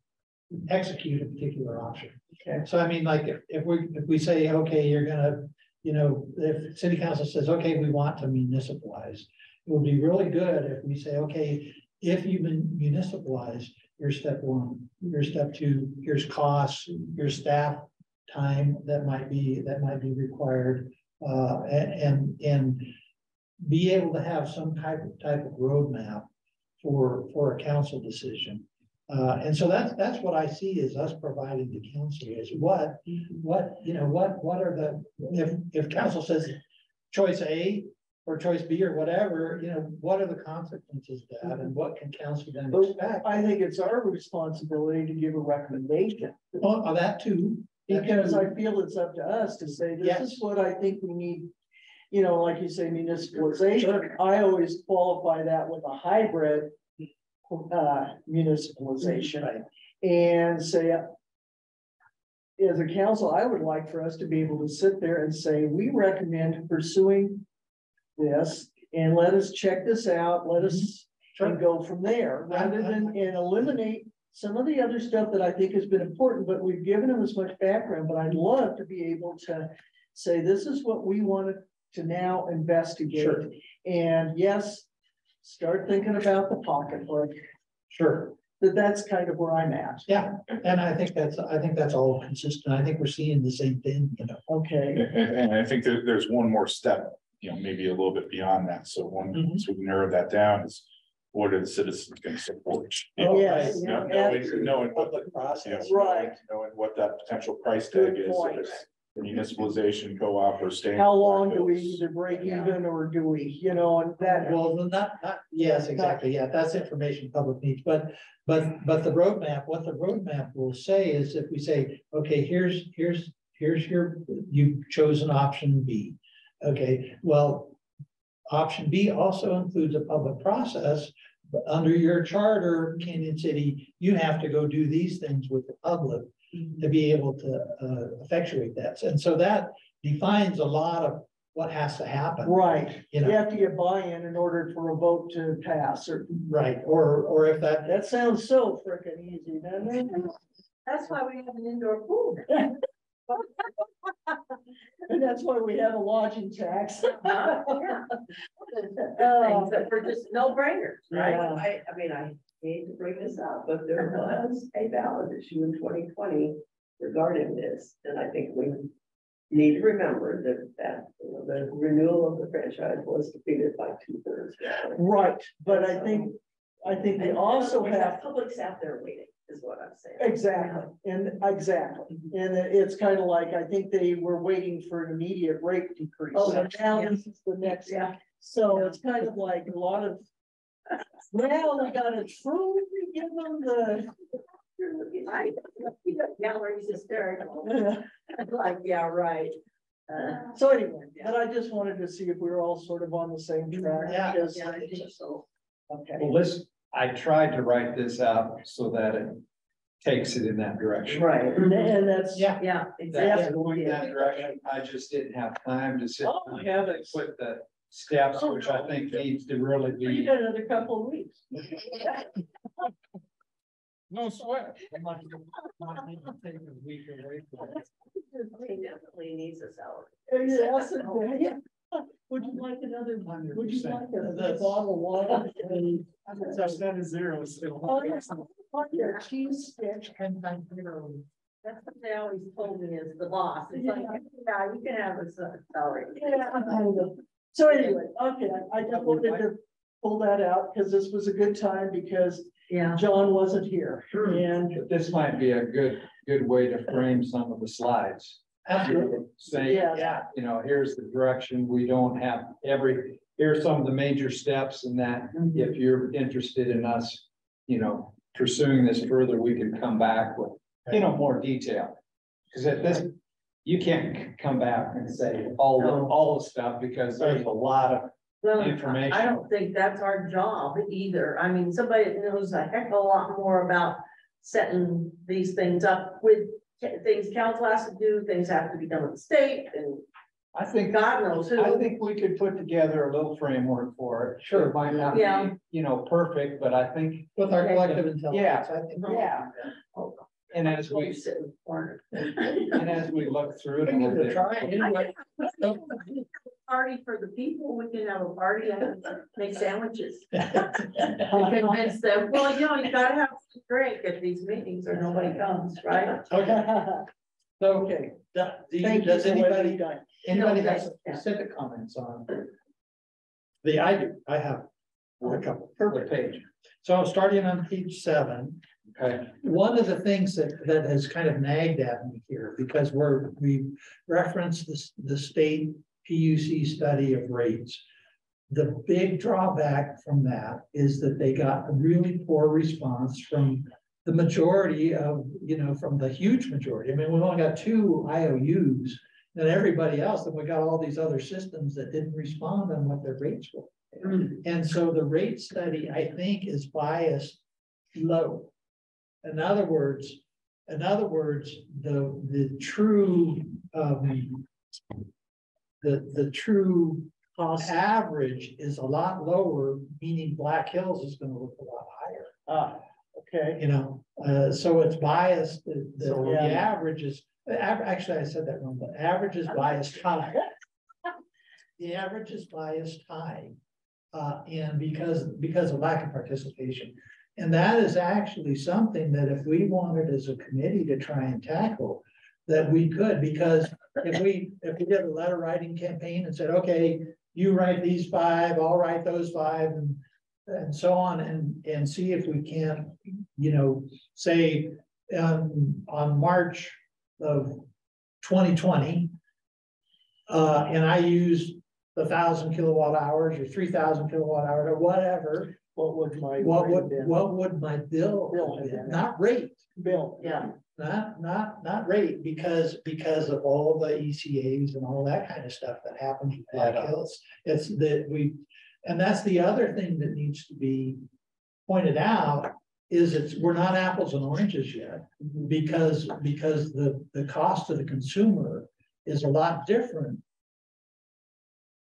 S1: execute a particular option.
S6: Okay.
S1: So I mean, like, if we say, okay, you're gonna, you know, if city council says, okay, we want to municipalize, it would be really good if we say, okay, if you municipalize, here's step 1, here's step 2, here's costs, here's staff time that might be required, and be able to have some type of roadmap for a council decision. And so that's what I see as us providing to council is what are the, if council says choice A or choice B or whatever, you know, what are the consequences of that and what can council then expect?
S6: I think it's our responsibility to give a recommendation.
S1: Oh, that too.
S6: Because I feel it's up to us to say, this
S1: Yes.
S6: is what I think we need. You know, like you say, municipalization, I always qualify that with a hybrid municipalization. And say, as a council, I would like for us to be able to sit there and say, we recommend pursuing this and let us check this out, let us and go from there, rather than and eliminate some of the other stuff that I think has been important, but we've given them as much background, but I'd love to be able to say, this is what we want to to now investigate.
S1: Sure.
S6: And yes, start thinking about the pocketbook.
S1: Sure.
S6: That's kind of where I'm at.
S1: Yeah, and I think that's all consistent. I think we're seeing the same thing, you know.
S6: Okay,
S2: And I think that there's one more step, you know, maybe a little bit beyond that. So once we narrow that down is what are the citizens going to support?
S6: Oh, yes.
S2: Knowing what the
S1: process.
S2: you know,
S6: Right.
S2: knowing what that potential price tag
S6: Good
S2: is,
S6: point.
S2: if it's municipalization, co-op or state.
S6: how long do we either break even or do we, you know, and that.
S1: Well, not, yes, exactly, yeah, that's information public needs, but the roadmap, what the roadmap will say is if we say, okay, here's your, you've chosen option B. Okay, well, option B also includes a public process, but under your charter, Canyon City, you have to go do these things with the public to be able to effectuate that. And so that defines a lot of what has to happen.
S6: Right,
S1: You
S6: you
S1: know,
S6: have to get buy-in in order for a vote to pass, or,
S1: right, or if that,
S6: that sounds so frickin' easy, doesn't it?
S5: That's why we have an indoor pool.
S6: And that's why we have a lodging tax.
S5: Yeah. Things that were just no brainers, right?
S6: Yeah.
S3: I mean, I hate to bring this up, but there was a ballot issue in 2020 regarding this, and I think we need to remember that you know, the renewal of the franchise was defeated by 2/3.
S6: Right, but I think we also have.
S3: Public staff there waiting, is what I'm saying.
S6: Exactly, and it's kind of like, I think they were waiting for an immediate rate decrease.
S3: Oh,
S6: So now
S3: yeah.
S6: this is the next,
S3: Yeah.
S6: so it's kind of like a lot of. Now we gotta truly give them the.
S3: Gallery's hysterical. Like, yeah, right.
S6: So anyway, but I just wanted to see if we were all sort of on the same track.
S1: Yeah.
S6: because-
S3: Yeah, I think so.
S6: Okay,
S4: Well, I tried to write this out so that it takes it in that direction.
S6: right, and that's.
S1: yeah,
S5: Yeah,
S4: That's
S5: exactly.
S4: going that direction. I just didn't have time to sit
S6: Oh,
S4: down
S6: yeah,
S4: and put the steps, which I think needs to really
S6: You
S4: be.
S6: got another couple of weeks.
S8: No sweat.
S3: He definitely needs a salary.
S6: Yes, yeah. Would you like another, would you like a bottle of water?
S8: That is zero still.
S6: Oh, yes, on your cheese stick.
S5: That's what they always told me is the boss. It's like, yeah, you can have a salary.
S6: Yeah, I know. So anyway, okay, I just wanted to pull that out because this was a good time because
S5: Yeah.
S6: John wasn't here and.
S4: This might be a good way to frame some of the slides.
S1: absolutely,
S4: Saying,
S6: Yeah.
S4: you know, here's the direction, we don't have here's some of the major steps and that, if you're interested in us, you know, pursuing this further, we can come back with, you know, more detail. Because at this, you can't come back and say all the stuff, because there's a lot of
S5: Well,
S4: information.
S5: I don't think that's our job either. I mean, somebody that knows a heck of a lot more about setting these things up with things council has to do, things have to be done with the state, and
S4: I think,
S5: God knows who.
S4: I think we could put together a little framework for it.
S1: Sure.
S4: It might not be,
S5: Yeah.
S4: you know, perfect, but I think,
S1: with our
S5: Okay.
S1: collective intelligence, I think.
S4: yeah. And as we,
S5: sit in the corner.
S4: and as we look through it a little bit.
S5: Party for the people, we can have a party and make sandwiches. Convince them, well, you know, you gotta have a drink at these meetings or nobody comes, right?
S1: Okay, so,
S6: Okay,
S1: does
S6: thank you for what
S1: anybody,
S6: you've done.
S1: anybody
S5: No,
S1: have
S5: thanks, yeah.
S1: specific comments on? I do, I have a couple.
S4: What page?
S1: So starting on page 7,
S4: Okay.
S1: one of the things that has kind of nagged at me here, because we referenced the state PUC study of rates. The big drawback from that is that they got a really poor response from the majority of, you know, from the huge majority. I mean, we've only got 2 IOUs and everybody else, and we got all these other systems that didn't respond on what their rates were. And so the rate study, I think, is biased low. In other words, the true, the true
S6: Cost.
S1: average is a lot lower, meaning Black Hills is gonna look a lot higher,
S6: Okay,
S1: you know? So it's biased, the
S6: So, yeah.
S1: average is, actually, I said that wrong, the average is biased high. the average is biased high. And because of lack of participation. And that is actually something that if we wanted as a committee to try and tackle, that we could, because if we did a letter writing campaign and said, okay, you write these 5, I'll write those 5, and so on, and see if we can, you know, say on March of 2020, and I used 1,000 kilowatt hours or 3,000 kilowatt hours or whatever. What would my bill have been? Not rate.
S6: Bill.
S5: Yeah.
S1: Not rate, because of all the ECAs and all that kind of stuff that happens with Black Hills. It's that and that's the other thing that needs to be pointed out, is we're not apples and oranges yet, because the cost to the consumer is a lot different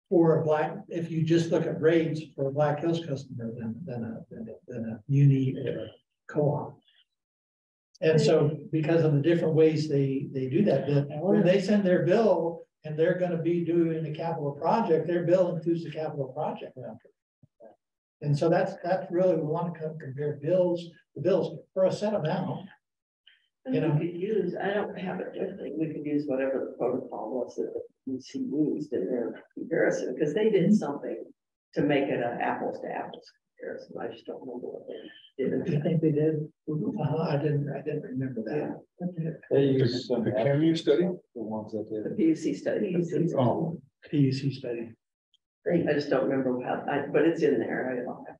S1: for if you just look at rates for a Black Hills customer than a muni or a co-op. And so because of the different ways they do that, when they send their bill and they're going to be doing a capital project, their bill includes the capital project. And so that's really, we want to compare the bills for a set amount.
S3: You know, we could use, I don't have it with me, we could use whatever the protocol was that the EC used in their comparison, because they did something to make it an apples to apples comparison. I just don't remember what they did.
S1: Do you think they did? I didn't remember that.
S4: They use some.
S8: The CAMU study?
S4: The ones that
S3: The
S4: did.
S3: PUC study.
S8: Oh.
S1: PUC study.
S3: I just don't remember how, but it's in there. I don't have.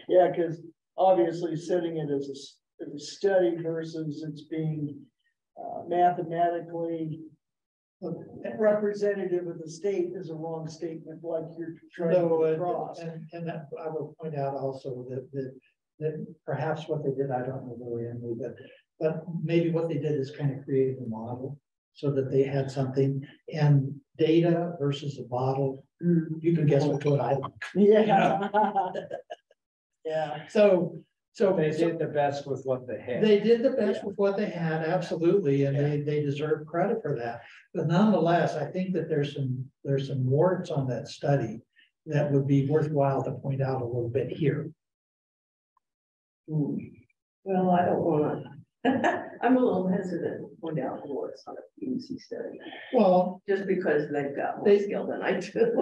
S6: Yeah, because obviously setting it as a study versus it's being mathematically representative of the state is a wrong statement, like you're trying to cross.
S1: And that I will point out also that perhaps what they did, I don't know really, but maybe what they did is kind of create a model so that they had something, and data versus a model. You can guess what I like.
S6: Yeah. Yeah.
S1: So
S4: They did the best with what they had.
S1: they did the best with what they had, absolutely, and they deserve credit for that. But nonetheless, I think that there's some warts on that study that would be worthwhile to point out a little bit here.
S3: Well, I don't want to. I'm a little hesitant to point out what's on a PUC study,
S1: Well,
S3: just because they've got more skill than I do.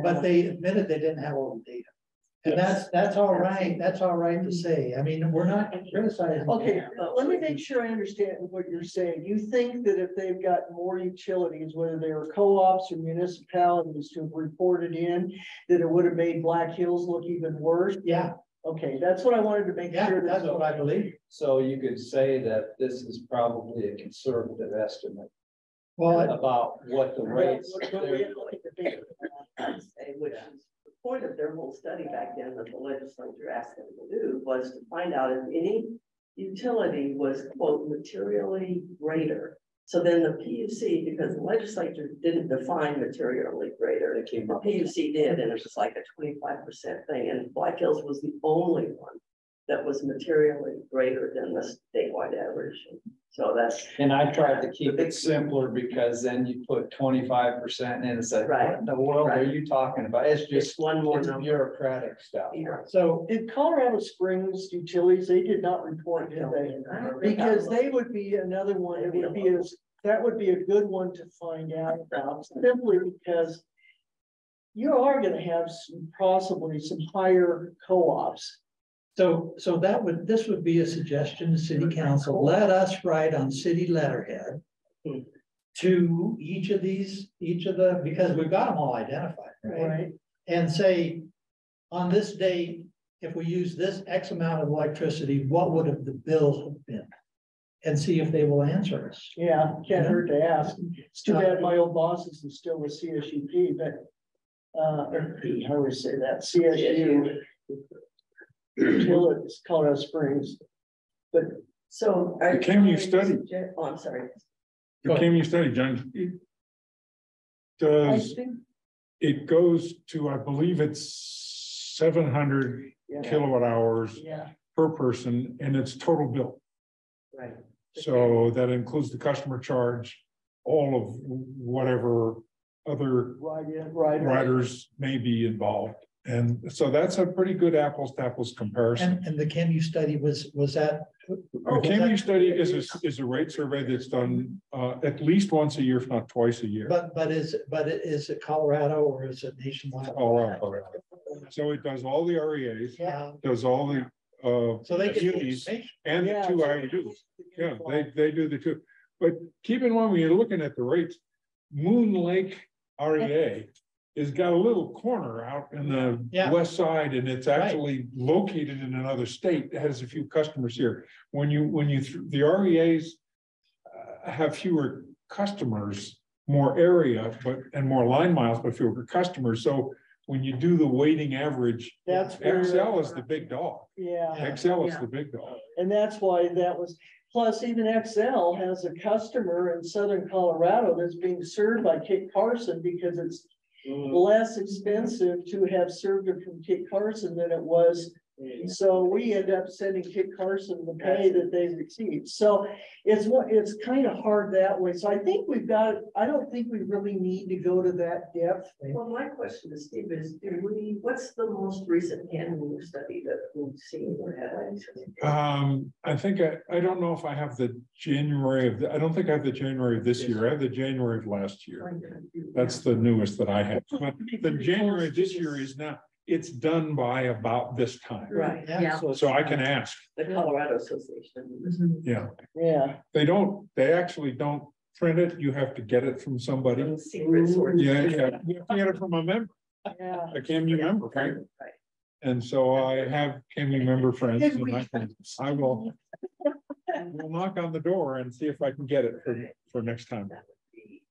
S1: but they admitted they didn't have all the data. And that's all right. That's all right to say. I mean, we're not criticizing.
S6: Okay, let me make sure I understand what you're saying. You think that if they've got more utilities, whether they were co-ops or municipalities to have reported in, that it would have made Black Hills look even worse?
S1: Yeah,
S6: Okay, that's what I wanted to make
S1: yeah,
S6: sure.
S1: that's what I believe.
S4: So you could say that this is probably a conservative estimate
S1: Well,
S4: about what the rates.
S3: I'd say, which is the point of their whole study back then that the legislature asked them to do, was to find out if any utility was, quote, materially greater. So then the PUC, because the legislature didn't define materially greater, the PUC did, and it was like a 25% thing, and Black Hills was the only one that was materially greater than the statewide average. So that's.
S4: And I tried to keep it simpler, because then you put 25% in and said, what in the world are you talking about? It's just
S3: one more
S4: it's
S3: number.
S4: bureaucratic stuff.
S1: so
S6: In Colorado Springs utilities, they did not report, did they? Because they would be another one, it would be that would be a good one to find out about, simply because you are gonna have possibly some higher co-ops.
S1: So this would be a suggestion to city council. Let us write on city letterhead to each of the, because we've got them all identified, right? And say, on this date, if we use this X amount of electricity, what would have the bill have been? And see if they will answer us.
S6: Yeah, can't hurt to ask. It's too bad my old boss is still with CSUP, but or P, how do we say that? CSU. Utilities, Colorado Springs. But
S3: So.
S8: The CAMU study.
S3: Oh, I'm sorry.
S8: The CAMU study, John, it goes to, I believe it's 700 kilowatt hours per person, and it's total bill.
S3: Right.
S8: So that includes the customer charge, all of whatever other
S6: right.
S8: riders may be involved. And so that's a pretty good apples to apples comparison.
S1: And the CAMU study was that?
S8: The CAMU study is a rate survey that's done at least once a year, if not twice a year.
S1: But is it Colorado or is it nationwide?
S8: Colorado. So it does all the REAs,
S1: Yeah,
S8: does all the
S1: so they get the
S8: unis
S1: information.
S8: and the
S6: Yeah,
S8: two
S6: so
S8: IUs. Yeah, they do the two. But keep in mind, when you're looking at the rates, Moon Lake REA has got a little corner out in the
S1: Yeah.
S8: west side, and it's actually located in another state. It has a few customers here. When the REAs have fewer customers, more area, and more line miles, but fewer customers. So when you do the weighting average,
S6: That's where,
S8: Excel is the big dog.
S6: yeah,
S8: Excel is
S5: Yeah.
S8: the big dog.
S6: and that's why that was, plus even XL has a customer in southern Colorado that's being served by Kit Carson because it's less expensive to have served it from Kit Carson than it was. So we end up sending Kit Carson the pay that they received. So it's kind of hard that way. So I think I don't think we really need to go to that depth.
S3: Well, my question to Steve is, what's the most recent CAMU study that we've seen or had?
S8: I think I don't know if I have the January I don't think I have the January of this year. I have the January of last year. That's the newest that I have. But the January of this year is not, it's done by about this time.
S3: Right,
S5: Yeah.
S8: So I can ask.
S3: the Colorado Association.
S8: Yeah,
S6: Yeah.
S8: they actually don't print it. You have to get it from somebody.
S3: Secret source.
S8: Yeah, you have to get it from a member,
S6: Yeah.
S8: a CAMU member, right?
S3: Right.
S8: And so I have CAMU member friends and I will we'll knock on the door and see if I can get it for next time.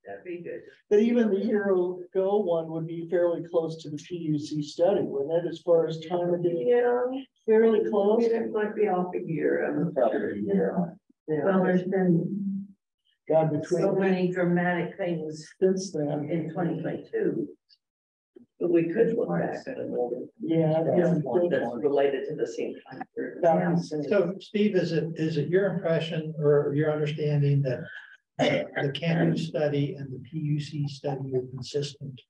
S3: That'd be good.
S6: But even the Hero Go one would be fairly close to the PUC study, wouldn't it, as far as time of day?
S3: Yeah,
S6: Fairly
S3: I
S6: close.
S3: mean, it might be off a year.
S5: Well, there's been
S6: God,
S5: so
S6: between
S5: many dramatic things
S6: since then.
S5: in 2022.
S3: But we could look back at another.
S6: Yeah.
S3: One that's related to the same time period.
S1: So Steve, is it your impression or your understanding that the CAMU study and the PUC study are consistent?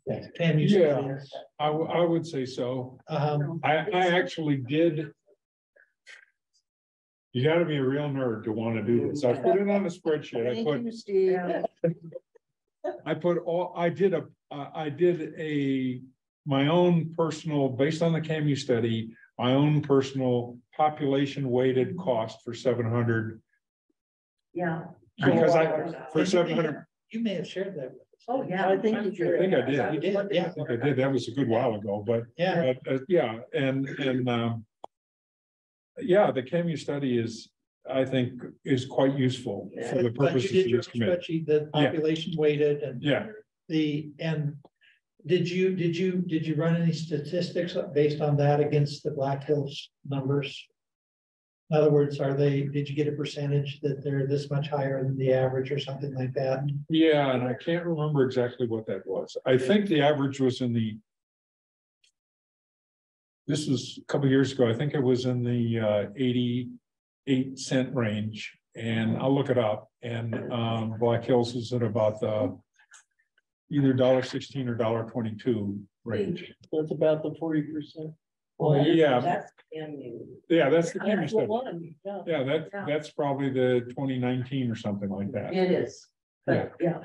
S1: Yes, CAMU study.
S8: Yeah. I would say so.
S1: Um,
S8: I actually did. You gotta be a real nerd to want to do this. I put it on a spreadsheet.
S6: Thank you, Steve.
S8: I did my own personal, based on the CAMU study, my own personal population weighted cost for 700.
S5: Yeah.
S8: Because for
S1: and
S8: 700,
S1: You may have shared that with us.
S5: Oh, yeah.
S6: I think
S8: I
S6: you
S8: think
S6: should.
S8: I did.
S1: You did, yeah,
S8: I think I did. That was a good while ago, but
S1: yeah.
S8: yeah, and yeah, the CAMU study I think is quite useful for the
S1: But you
S8: purposes
S1: did
S8: of
S1: your
S8: this committee.
S1: spreadsheet, the population weighted and
S8: Yeah,
S1: did you run any statistics based on that against the Black Hills numbers? In other words, did you get a percentage that they're this much higher than the average or something like that?
S8: yeah, and I can't remember exactly what that was. I think the average was this was a couple of years ago. I think it was in the 88-cent range, and I'll look it up. And Black Hills is at about either $1.16 or $1.22 range.
S6: That's about the 40%.
S8: Yeah,
S3: That's CAMU.
S8: yeah, that's the CAMU
S6: That's the
S8: study.
S6: one, yeah.
S8: Yeah, that's probably the 2019 or something like that.
S5: It is. But, yeah.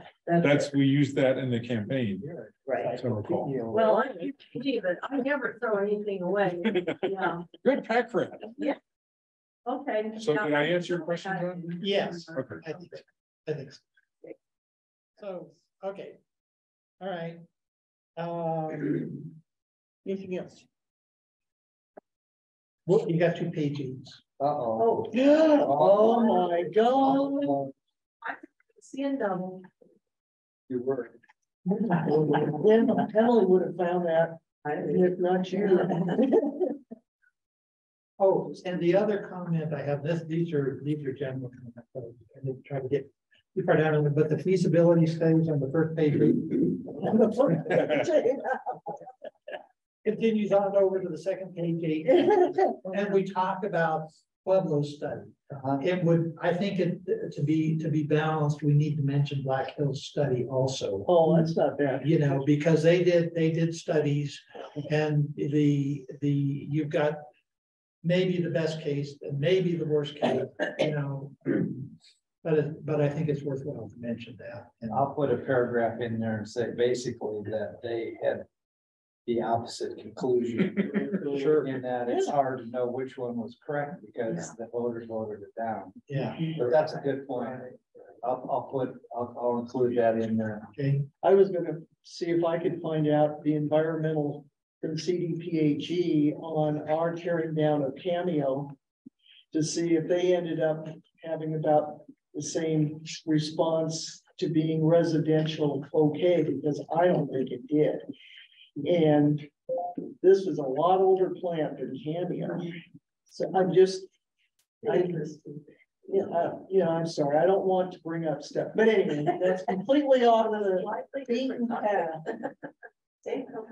S8: We used that in the campaign,
S3: Right.
S8: as I recall.
S5: Well, I believe it. I never throw anything away. Yeah.
S8: Good pack rat.
S5: Okay.
S8: So did I answer your question, John?
S1: Yes,
S8: Okay.
S1: I think so. So, okay. All right.
S6: Anything else?
S1: Well, you got 2 pages.
S6: Oh, oh my God.
S5: Seeing double.
S4: You were.
S6: Emily would have found that, if not you.
S1: Oh, and the other comment I have, these are general comments. I didn't try to get too far down on it, but the feasibility studies on the first page. Continues on over to the second page 8. And we talk about Pueblo's study. It would, I think to be balanced, we need to mention Black Hills study also.
S6: Oh, that's not bad.
S1: You know, because they did studies and you've got maybe the best case and maybe the worst case, you know. But I think it's worthwhile to mention that. And
S4: I'll put a paragraph in there and say basically that they had the opposite conclusion.
S1: Sure.
S4: In that it's hard to know which one was correct because the voters voted it down.
S1: yeah,
S4: But that's a good point. I'll include that in there.
S1: okay,
S6: I was gonna see if I could find out the environmental from CDPHE on our tearing down of Cameo. To see if they ended up having about the same response to being residential okay, because I don't think it did. And this was a lot older plant than Cameo. So I'm just, I'm sorry, I don't want to bring up stuff, but anyway, that's completely off of the beaten path.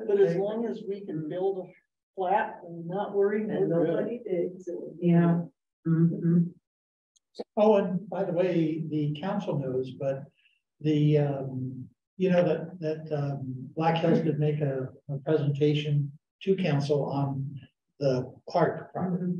S6: But as long as we can build a flat and not worry, we're
S3: And
S6: good.
S3: nobody digs.
S5: Yeah. Mhm.
S1: oh, and by the way, the council knows, but the, you know, that Black Hills did make a presentation to council on the Clark property.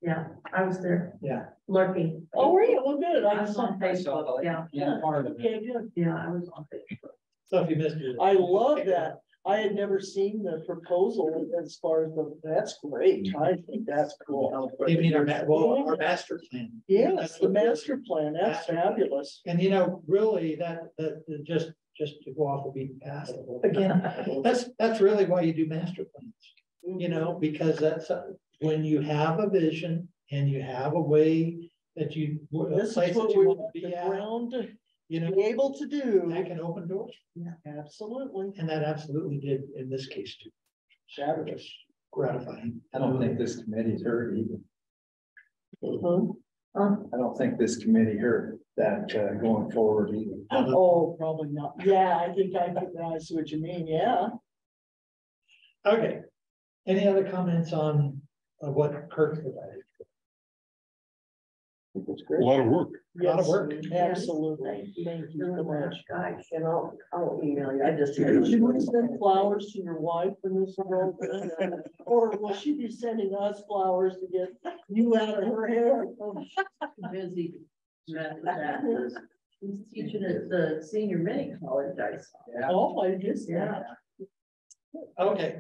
S5: Yeah, I was there
S1: Yeah,
S5: lurking.
S6: Oh, were you? Well, good.
S5: I was on Facebook, yeah,
S4: Part of it.
S6: Okay, good.
S5: yeah, I was on Facebook.
S1: so if you missed it.
S6: I love that. I had never seen the proposal as far as that's great. I think that's cool.
S1: You mean our master plan.
S6: Yes, the master plan, that's fabulous.
S1: And you know, really, that just to go off the beaten path.
S6: Again.
S1: That's really why you do master plans, you know, because that's when you have a vision and you have a way that you. a
S6: This
S1: place
S6: is
S1: that
S6: what
S1: you
S6: we
S1: want
S6: want
S1: to
S6: the
S1: be at,
S6: ground to
S1: you know,
S6: be able to do.
S1: that can open doors.
S6: Absolutely.
S1: And that absolutely did in this case too.
S6: Fabulous.
S1: Gratifying.
S4: I don't think this committee's heard either.
S6: Mhm.
S4: I don't think this committee heard that going forward either.
S6: Oh, probably not. Yeah, I think I see what you mean. Yeah.
S1: Okay. Any other comments on what Kirk provided?
S6: That's
S8: A
S6: great.
S8: lot of work.
S1: Lot of work.
S6: Absolutely. Thank you so much.
S5: Guys,
S3: And I'll email you. I just.
S6: Should we send flowers to your wife when this is all done? Or will she be sending us flowers to get you out of her hair?
S5: busy. Met with that. He's teaching at the senior mini college, I saw.
S6: Oh, I just, yeah.
S1: Okay.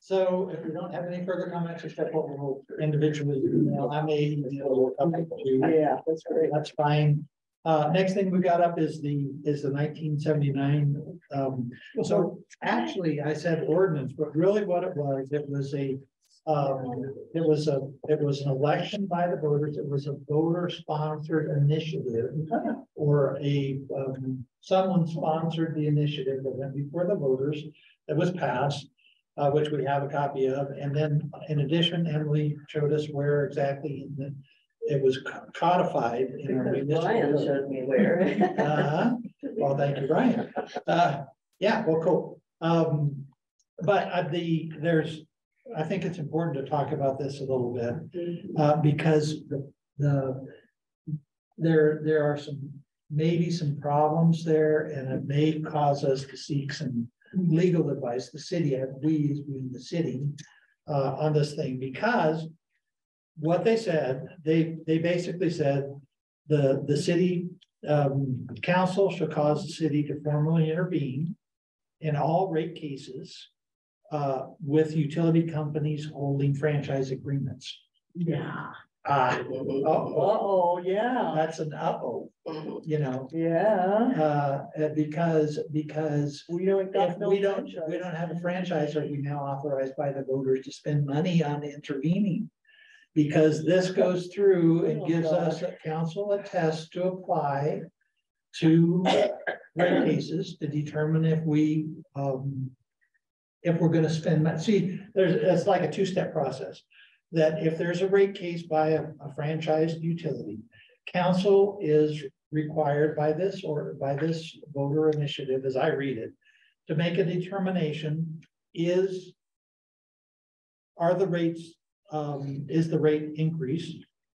S1: So if we don't have any further comments, except what we'll individually email, I may email a couple to you.
S6: Yeah, that's great.
S1: That's fine. Next thing we got up is the 1979. So actually, I said ordinance, but really what it was an election by the voters. It was a voter sponsored initiative, or someone sponsored the initiative that went before the voters that was passed. Which we have a copy of, and then in addition, Emily showed us where exactly it was codified in our municipal
S3: Brian
S1: code.
S3: showed me where.
S1: Well, thank you, Brian. Yeah, well, cool. But I think it's important to talk about this a little bit, because there are maybe some problems there, and it may cause us to seek some legal advice, the city, we as being the city, on this thing, because what they said, they basically said the city council shall cause the city to formally intervene in all rate cases with utility companies holding franchise agreements.
S5: Yeah.
S6: Uh-oh, yeah.
S1: That's an you know,
S6: Yeah.
S1: because
S6: We don't got
S1: if
S6: no
S1: we don't
S6: franchise.
S1: have a franchise, are we now authorized by the voters to spend money on intervening? Because this goes through and gives us a council a test to apply to rate cases to determine if we're gonna spend money. See, it's like a two-step process. That if there's a rate case by a franchised utility, council is required by this voter initiative, as I read it, to make a determination, is the rate increase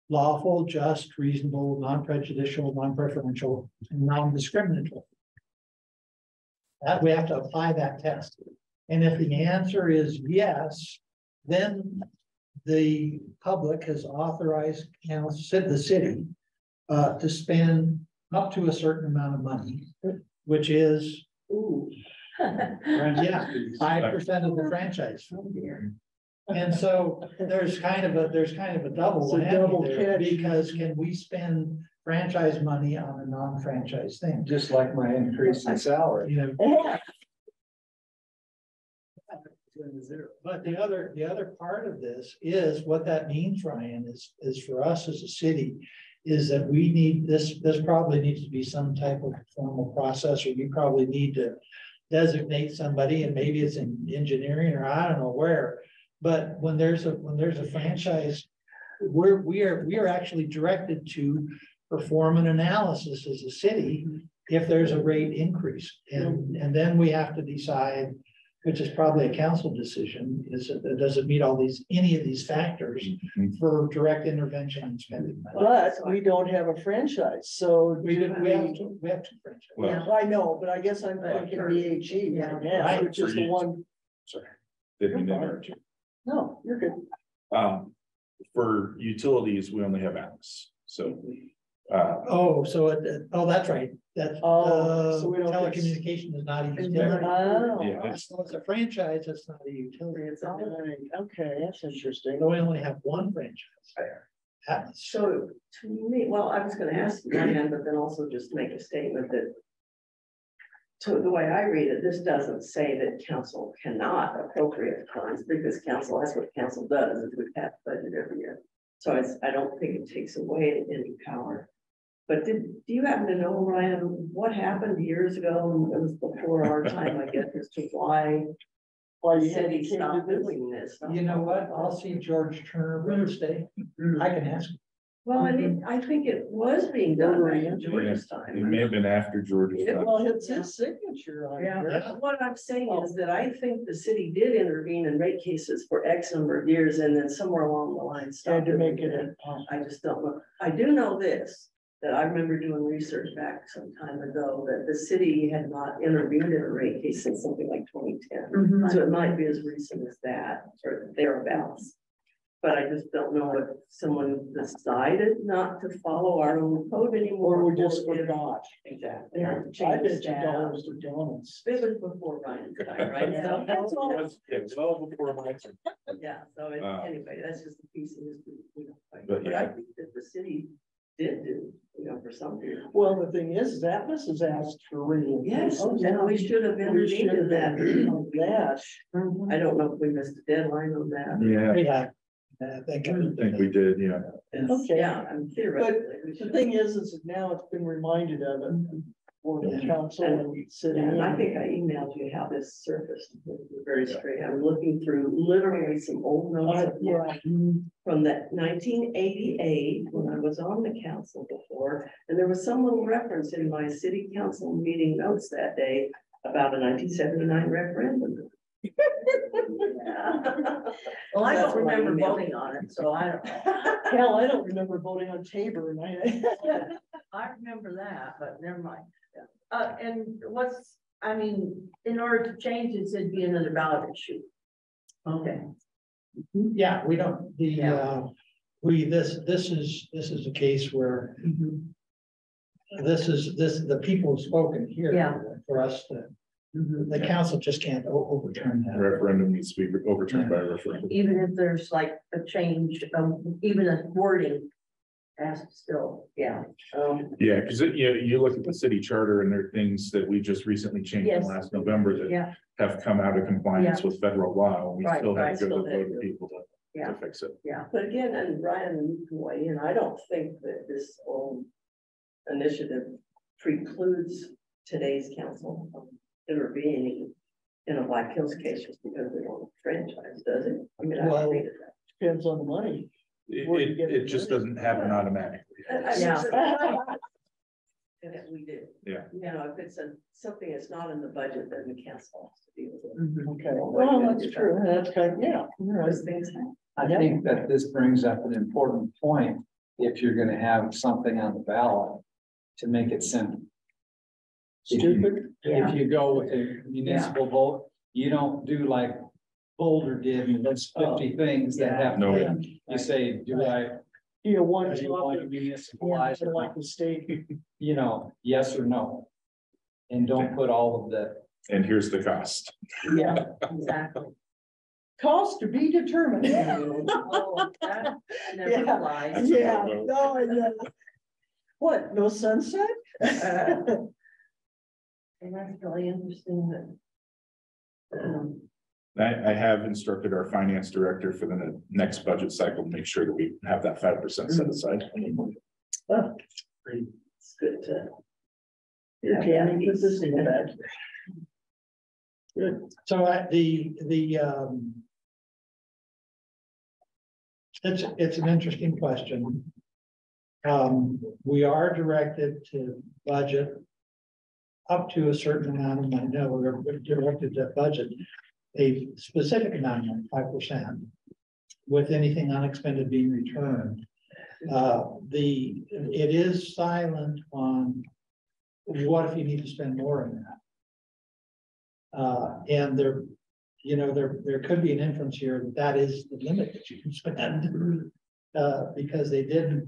S1: lawful, just, reasonable, non-prejudicial, non-preferential, and non-discriminatory. That we have to apply that test. And if the answer is yes, then the public has authorized, the city to spend up to a certain amount of money, which is, yeah, 5% of the franchise. And so there's kind of a double
S6: It's a double
S1: whammy there,
S6: catch.
S1: because can we spend franchise money on a non-franchise thing?
S4: Just like my increase in salary.
S1: You know,
S6: Yeah.
S1: but the other part of this is what that means, Ryan, is for us as a city, is that we need this probably needs to be some type of formal process, or we probably need to designate somebody, and maybe it's in engineering or I don't know where. But when there's a franchise, we are actually directed to perform an analysis as a city if there's a rate increase, and then we have to decide, which is probably a council decision, does it meet any of these factors for direct intervention and spending money?
S6: But we don't have a franchise, so.
S1: We have two franchises.
S2: Well,
S6: I know, but I guess I'm thinking BHE,
S5: Yeah.
S6: yeah, which is the one,
S2: sorry, didn't mean to interrupt you.
S6: no, you're good.
S2: For utilities, we only have apps, so.
S1: That's right. That's
S6: So we don't get-
S1: telecommunication is not a utility.
S6: Oh.
S2: Yeah,
S1: So it's a franchise, it's not a utility.
S6: It's all right. Okay, that's interesting.
S1: So we only have one franchise there.
S3: So to me, well, I was gonna ask Ryan, but then also just make a statement that. So the way I read it, this doesn't say that council cannot appropriate funds, because council, that's what council does, is we pass budget every year. So I don't think it takes away any power. But do you happen to know, Ryan, what happened years ago? It was before our time, I guess, as to why
S6: Why
S3: the
S6: you had
S3: city
S6: to
S3: stopped
S6: this?
S3: doing this.
S1: You know what? I'll see George Turner Wednesday. I can ask him.
S3: Well, I mean, I think it was being done back in George's
S2: It
S3: time.
S2: may have been after George's time.
S6: Well, it's his signature on
S3: Yeah,
S6: here.
S3: what I'm saying is that I think the city did intervene in rate cases for X number of years, and then somewhere along the line
S6: Had
S3: stopped.
S6: to make
S3: doing
S6: it.
S3: I just don't know. I do know this, that I remember doing research back some time ago, that the city had not intervened in a rate case since something like 2010. So it might be as recent as that, or thereabouts. But I just don't know if someone decided not to follow our own code anymore.
S6: Or we just
S3: if-
S6: forgot.
S3: Exactly.
S6: Yeah,
S3: or
S6: I
S3: change
S6: bet you
S3: staff.
S6: dollars to donuts.
S3: It was before Ryan's time, right? So that's all.
S2: Yeah, well before my time.
S3: Yeah, so anyway, that's just a piece of history.
S2: But
S3: But
S2: yeah.
S3: I think that the city did do, for some period.
S6: Well, the thing is, Atlas has asked for real.
S3: Yes,
S6: Oh,
S3: and we should have
S6: We
S3: intervened
S6: should
S3: in
S6: have
S3: that.
S6: done that.
S3: I don't know if we missed a deadline on that.
S2: Yeah,
S1: Yeah. I think.
S2: I think we did, yeah.
S6: Okay.
S3: Yeah, I'm theoretically. we
S6: The
S3: should.
S6: thing is now it's been reminded of it. For the council and city.
S3: Yeah, and I think I emailed you how this surfaced, very straight. I'm looking through literally some old notes of
S6: Yeah.
S3: from that 1988, when I was on the council before, and there was some little reference in my city council meeting notes that day about a 1979 referendum.
S5: Well, I
S3: That's
S5: don't
S3: what I
S5: remember
S3: emailed.
S5: voting on it, so I don't.
S6: Hell, I don't remember voting on Tabor and
S5: I remember that, but never mind. And in order to change this, it'd be another ballot issue. Okay.
S1: Yeah, we don't,
S5: Yeah.
S1: this is a case where the people have spoken here.
S5: Yeah.
S1: For us to, the council just can't overturn that.
S2: Referendum needs to be overturned by a referendum.
S5: Even if there's like a change, even a wording has to still, yeah.
S2: Yeah, because you look at the city charter and there are things that we just recently changed in
S5: Yes.
S2: last November that
S5: Yeah,
S2: have come out of compliance with federal law, and we
S5: Right,
S2: still have
S5: right,
S2: to go to
S3: still
S2: the
S3: have
S2: vote
S3: to.
S2: of people
S5: Yeah.
S2: to fix it.
S3: But again, and Brian, you can weigh in, I don't think that this whole initiative precludes today's council from intervening in a Black Hills case just because we don't franchise, does it? I mean, I
S1: Well,
S3: don't think that.
S6: depends on the money. Where you get
S2: It
S6: it
S2: just
S6: money.
S2: doesn't happen automatically.
S5: Yeah.
S3: And if we do.
S2: Yeah.
S3: If it's something that's not in the budget, then the council has to deal with it.
S6: Okay, well, that's true, that's kind of, yeah.
S3: Those things happen.
S4: I think that this brings up an important point if you're gonna have something on the ballot, to make it simple.
S6: Stupid.
S4: If you go with a municipal vote, you don't do like Boulder did, and there's 50 things that have.
S2: No.
S4: to be. You say, do I,
S6: Yeah, one
S4: do you want to
S6: topic,
S4: municipalize it?
S6: like the state.
S4: You know, yes or no? And don't put all of the,
S2: And here's the cost.
S6: Yeah,
S5: Exactly.
S6: cost to be determined.
S5: Oh, that never
S6: Yeah.
S5: applies.
S2: That's a
S6: Yeah,
S2: no-no.
S6: no, I know. What, no sunset?
S5: And that's really interesting that.
S2: I have instructed our finance director for the next budget cycle, to make sure that we have that 5% set aside.
S3: It's good to.
S6: Okay, I mean, put this in back. Good.
S1: So it's an interesting question. We are directed to budget up to a certain amount of money. No, we're directed to budget a specific amount, 5%, with anything unexpended being returned. It is silent on what if you need to spend more on that. And there could be an inference here that is the limit that you can spend. Because they didn't,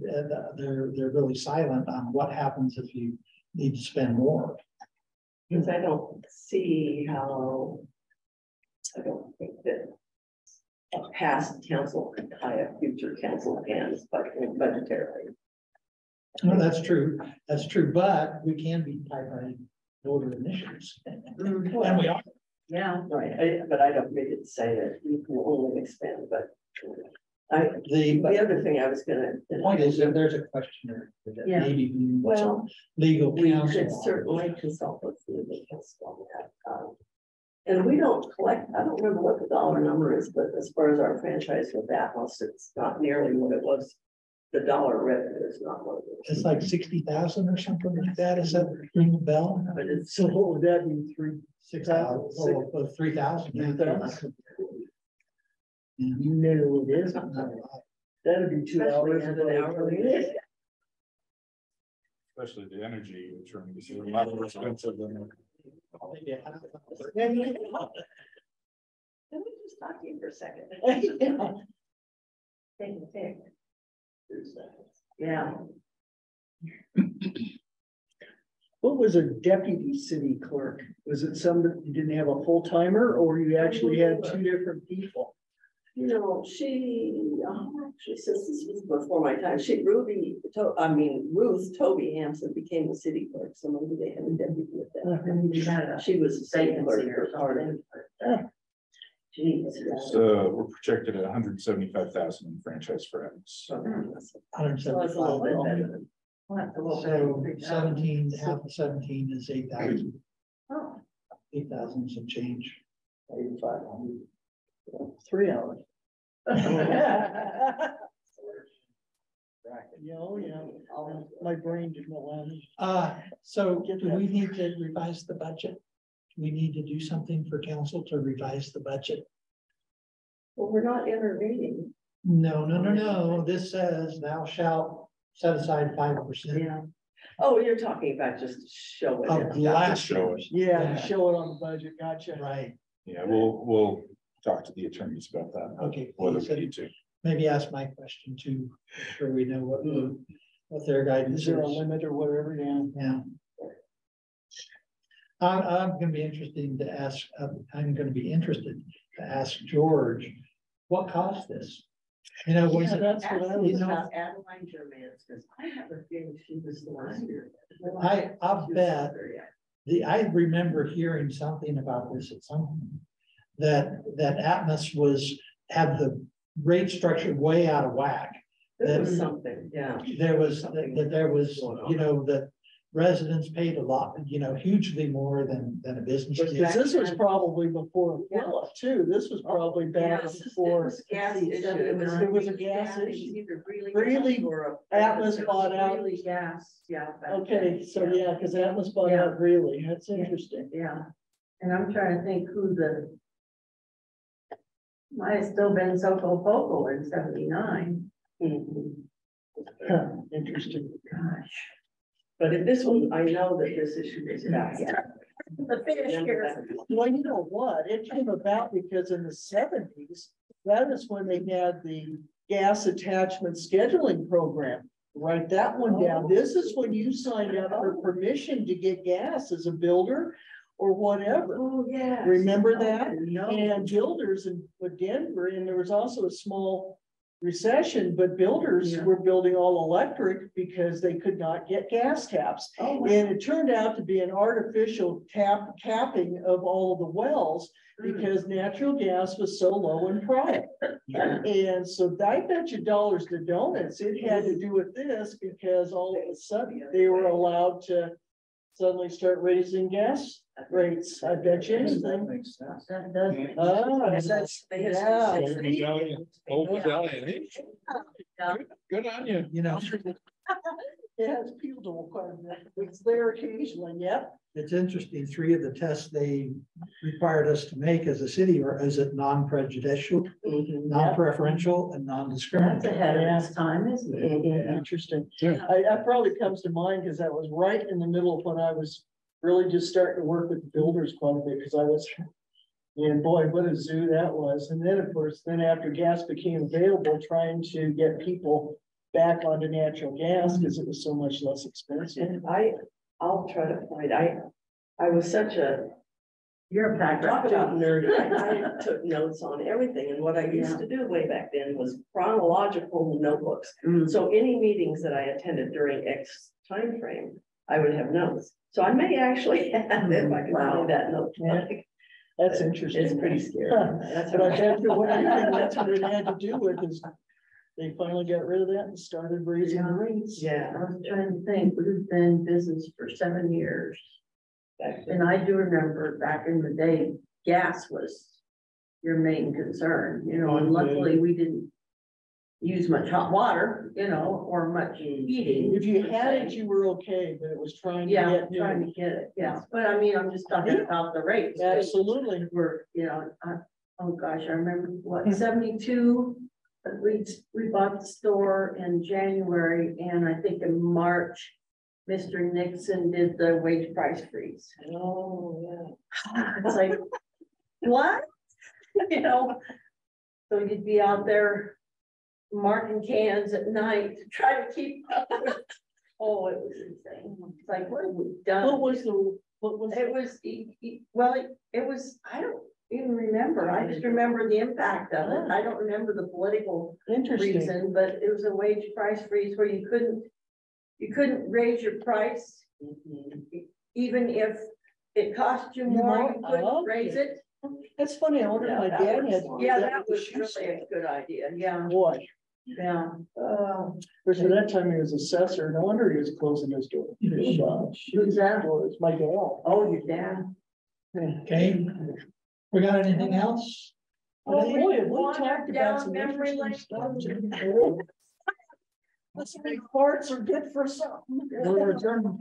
S1: they're really silent on what happens if you need to spend more.
S3: Because I don't see how. I don't think that. A past council could tie up future council hands, but budgetarily.
S1: No, that's true. That's true, but we can be tied by voter initiatives. And we are.
S5: Yeah.
S3: Right, but I don't read it to say that you can only expand, but.
S1: The
S3: other thing I was gonna.
S1: the point is that there's a questionnaire that
S5: Yeah.
S1: maybe we need some
S3: Well,
S1: legal
S3: we
S1: counsel.
S3: could certainly consult with legal counsel on that. And we don't collect, I don't remember what the dollar number is, but as far as our franchise with Atmos, it's not nearly what it was. The dollar revenue is not what it
S1: It's
S3: is.
S1: like 60,000 or something like that. Is that ring a bell?
S3: But it's.
S6: So what would that be,
S1: 6,000, 3,000. yeah.
S6: 3,000?
S1: Yeah.
S6: No, it isn't.
S1: Not a lot.
S6: That'd be 2 hours.
S3: Especially at an hourly.
S2: Especially the energy return is a lot more expensive than.
S1: Yeah.
S3: Can we just talk to you for a second? Take a pic. Yeah.
S6: What was a deputy city clerk? Was it some that you didn't have a full timer, or you actually had 2 different people?
S3: You know, she says this was before my time. Ruth Toby Hampson became the city clerk, so maybe they had a deputy with that. She was a state clerk for part of it. Jeez.
S2: So we're projected at 175,000 in franchise for Evans.
S3: So it's a little bit better than.
S1: So 17, half of 17 is 8,000.
S5: Oh.
S1: 8,000 some change.
S6: 8,500. 3 hours. Yeah, my brain didn't allow me.
S1: So do we need to revise the budget? Do we need to do something for council to revise the budget?
S3: Well, we're not intervening.
S1: No. This says thou shalt set aside 5%.
S3: Yeah. Oh, you're talking about just to show it.
S1: Of last year.
S2: Show it.
S6: Yeah, show it on the budget, gotcha.
S1: Right,
S2: Yeah, we'll talk to the attorneys about that.
S1: okay.
S2: Whether we need to.
S1: Maybe ask my question too, sure we know what their guidance
S6: Is
S1: is.
S6: there a limit or whatever, yeah?
S1: Yeah. I'm gonna be interested to ask, I'm gonna be interested to ask George, what caused this? You know, was it?
S6: That's what I was.
S1: You know,
S3: Adeline Germans, because I have a feeling she was the one here.
S1: I'll bet I remember hearing something about this at some point. That Atmos had the rate structure way out of whack.
S3: There was something, yeah.
S1: There was, that residents paid a lot, hugely more than a business. did.
S6: Because this was probably before Aquila too. This was probably back before. It was a gas issue. Really, Atlas bought out.
S5: Really gas, yeah.
S6: Okay, so yeah, because Atlas bought out Greeley. That's interesting.
S5: Yeah, and I'm trying to think who might have still been Soco Focal in 79.
S3: Mhm.
S6: Interesting.
S3: But if this one, I know that this issue is passed.
S5: The finish here.
S6: Well, you know what? It came about because in the 70s, that is when they had the gas attachment scheduling program. Write that one down. This is when you signed up for permission to get gas as a builder or whatever.
S3: Oh, yeah.
S6: Remember that?
S3: No.
S6: And builders in Denver, and there was also a small recession, but builders
S5: Yeah.
S6: were building all electric because they could not get gas taps.
S3: Oh, wow.
S6: And it turned out to be an artificial capping of all of the wells because natural gas was so low in price. And so I bet you dollars to donuts, it had to do with this because all of a sudden they were allowed to suddenly start raising gas rates. I bet you anything.
S4: That makes sense.
S5: That does.
S6: Ah,
S5: That's-
S6: yeah.
S8: Good on you.
S1: You know,
S6: It has people quite a bit. It's there occasionally, yep.
S1: it's interesting, 3 of the tests they required us to make as a city, or is it non-prejudicial, non-preferential, and
S5: That's
S1: non-discriminatory?
S5: ahead of its time, isn't it?
S6: Interesting.
S8: Yeah.
S6: That probably comes to mind because that was right in the middle of when I was really just starting to work with the builders quite a bit, because I was, and boy, what a zoo that was. And then, of course, then after gas became available, trying to get people back onto natural gas because it was so much less expensive.
S3: And I'll try to find, I was such a,
S5: You're a pack
S3: talk
S5: rat.
S3: about nerdy. I took notes on everything, and what I used to do way back then was chronological notebooks.
S5: Mm.
S3: So any meetings that I attended during X time frame, I would have notes. So I may actually have, if I can find that note.
S6: Yeah. That's interesting.
S3: It's pretty scary. That's
S6: But I
S3: what
S6: bet you what everything that's what it had to do with is they finally got rid of that and started raising the rates.
S3: Yeah.
S5: I was trying to think, we've been in business for 7 years.
S3: back then.
S5: And I do remember back in the day, gas was your main concern, you know, and luckily we didn't use much hot water, you know, or much heating.
S6: If you had it, you were okay, but it was trying to
S5: Yeah,
S6: get
S5: trying
S6: new.
S5: to get it, yes, but I mean, I'm just talking about the rates.
S6: Absolutely.
S5: We're, you know, oh gosh, I remember what, 72. We bought the store in January, and I think in March, Mr. Nixon did the wage price freeze.
S3: Oh, yeah.
S5: It's like, what? You know, so you'd be out there marking cans at night to try to keep up with, oh, it was insane. It's like, what have we done?
S6: What was
S5: It was, well, it was, I don't even remember. I just remember the impact of it. I don't remember the political
S6: interesting?
S5: reason, but it was a wage price freeze where you couldn't raise your price. Even if it cost you more, you couldn't raise it.
S6: That's funny. I wonder if my
S3: Yeah,
S6: dad
S3: that
S6: had.
S3: was-
S5: Yeah,
S6: that
S5: that
S6: with
S5: was
S6: shoe
S5: really
S6: store.
S5: a good idea. Yeah,
S6: Boy,
S5: yeah.
S6: because at that time he was assessor. No wonder he was closing his door. His shop.
S5: Who's that?
S6: It's my dad.
S5: Oh, your dad.
S1: Okay, we got anything else?
S6: Oh,
S1: today?
S6: boy, we
S5: Wander
S6: talked
S5: down
S6: about some
S5: memory
S6: interesting
S5: lane.
S6: stuff. Listen, farts are good for something.
S1: We're adjourned.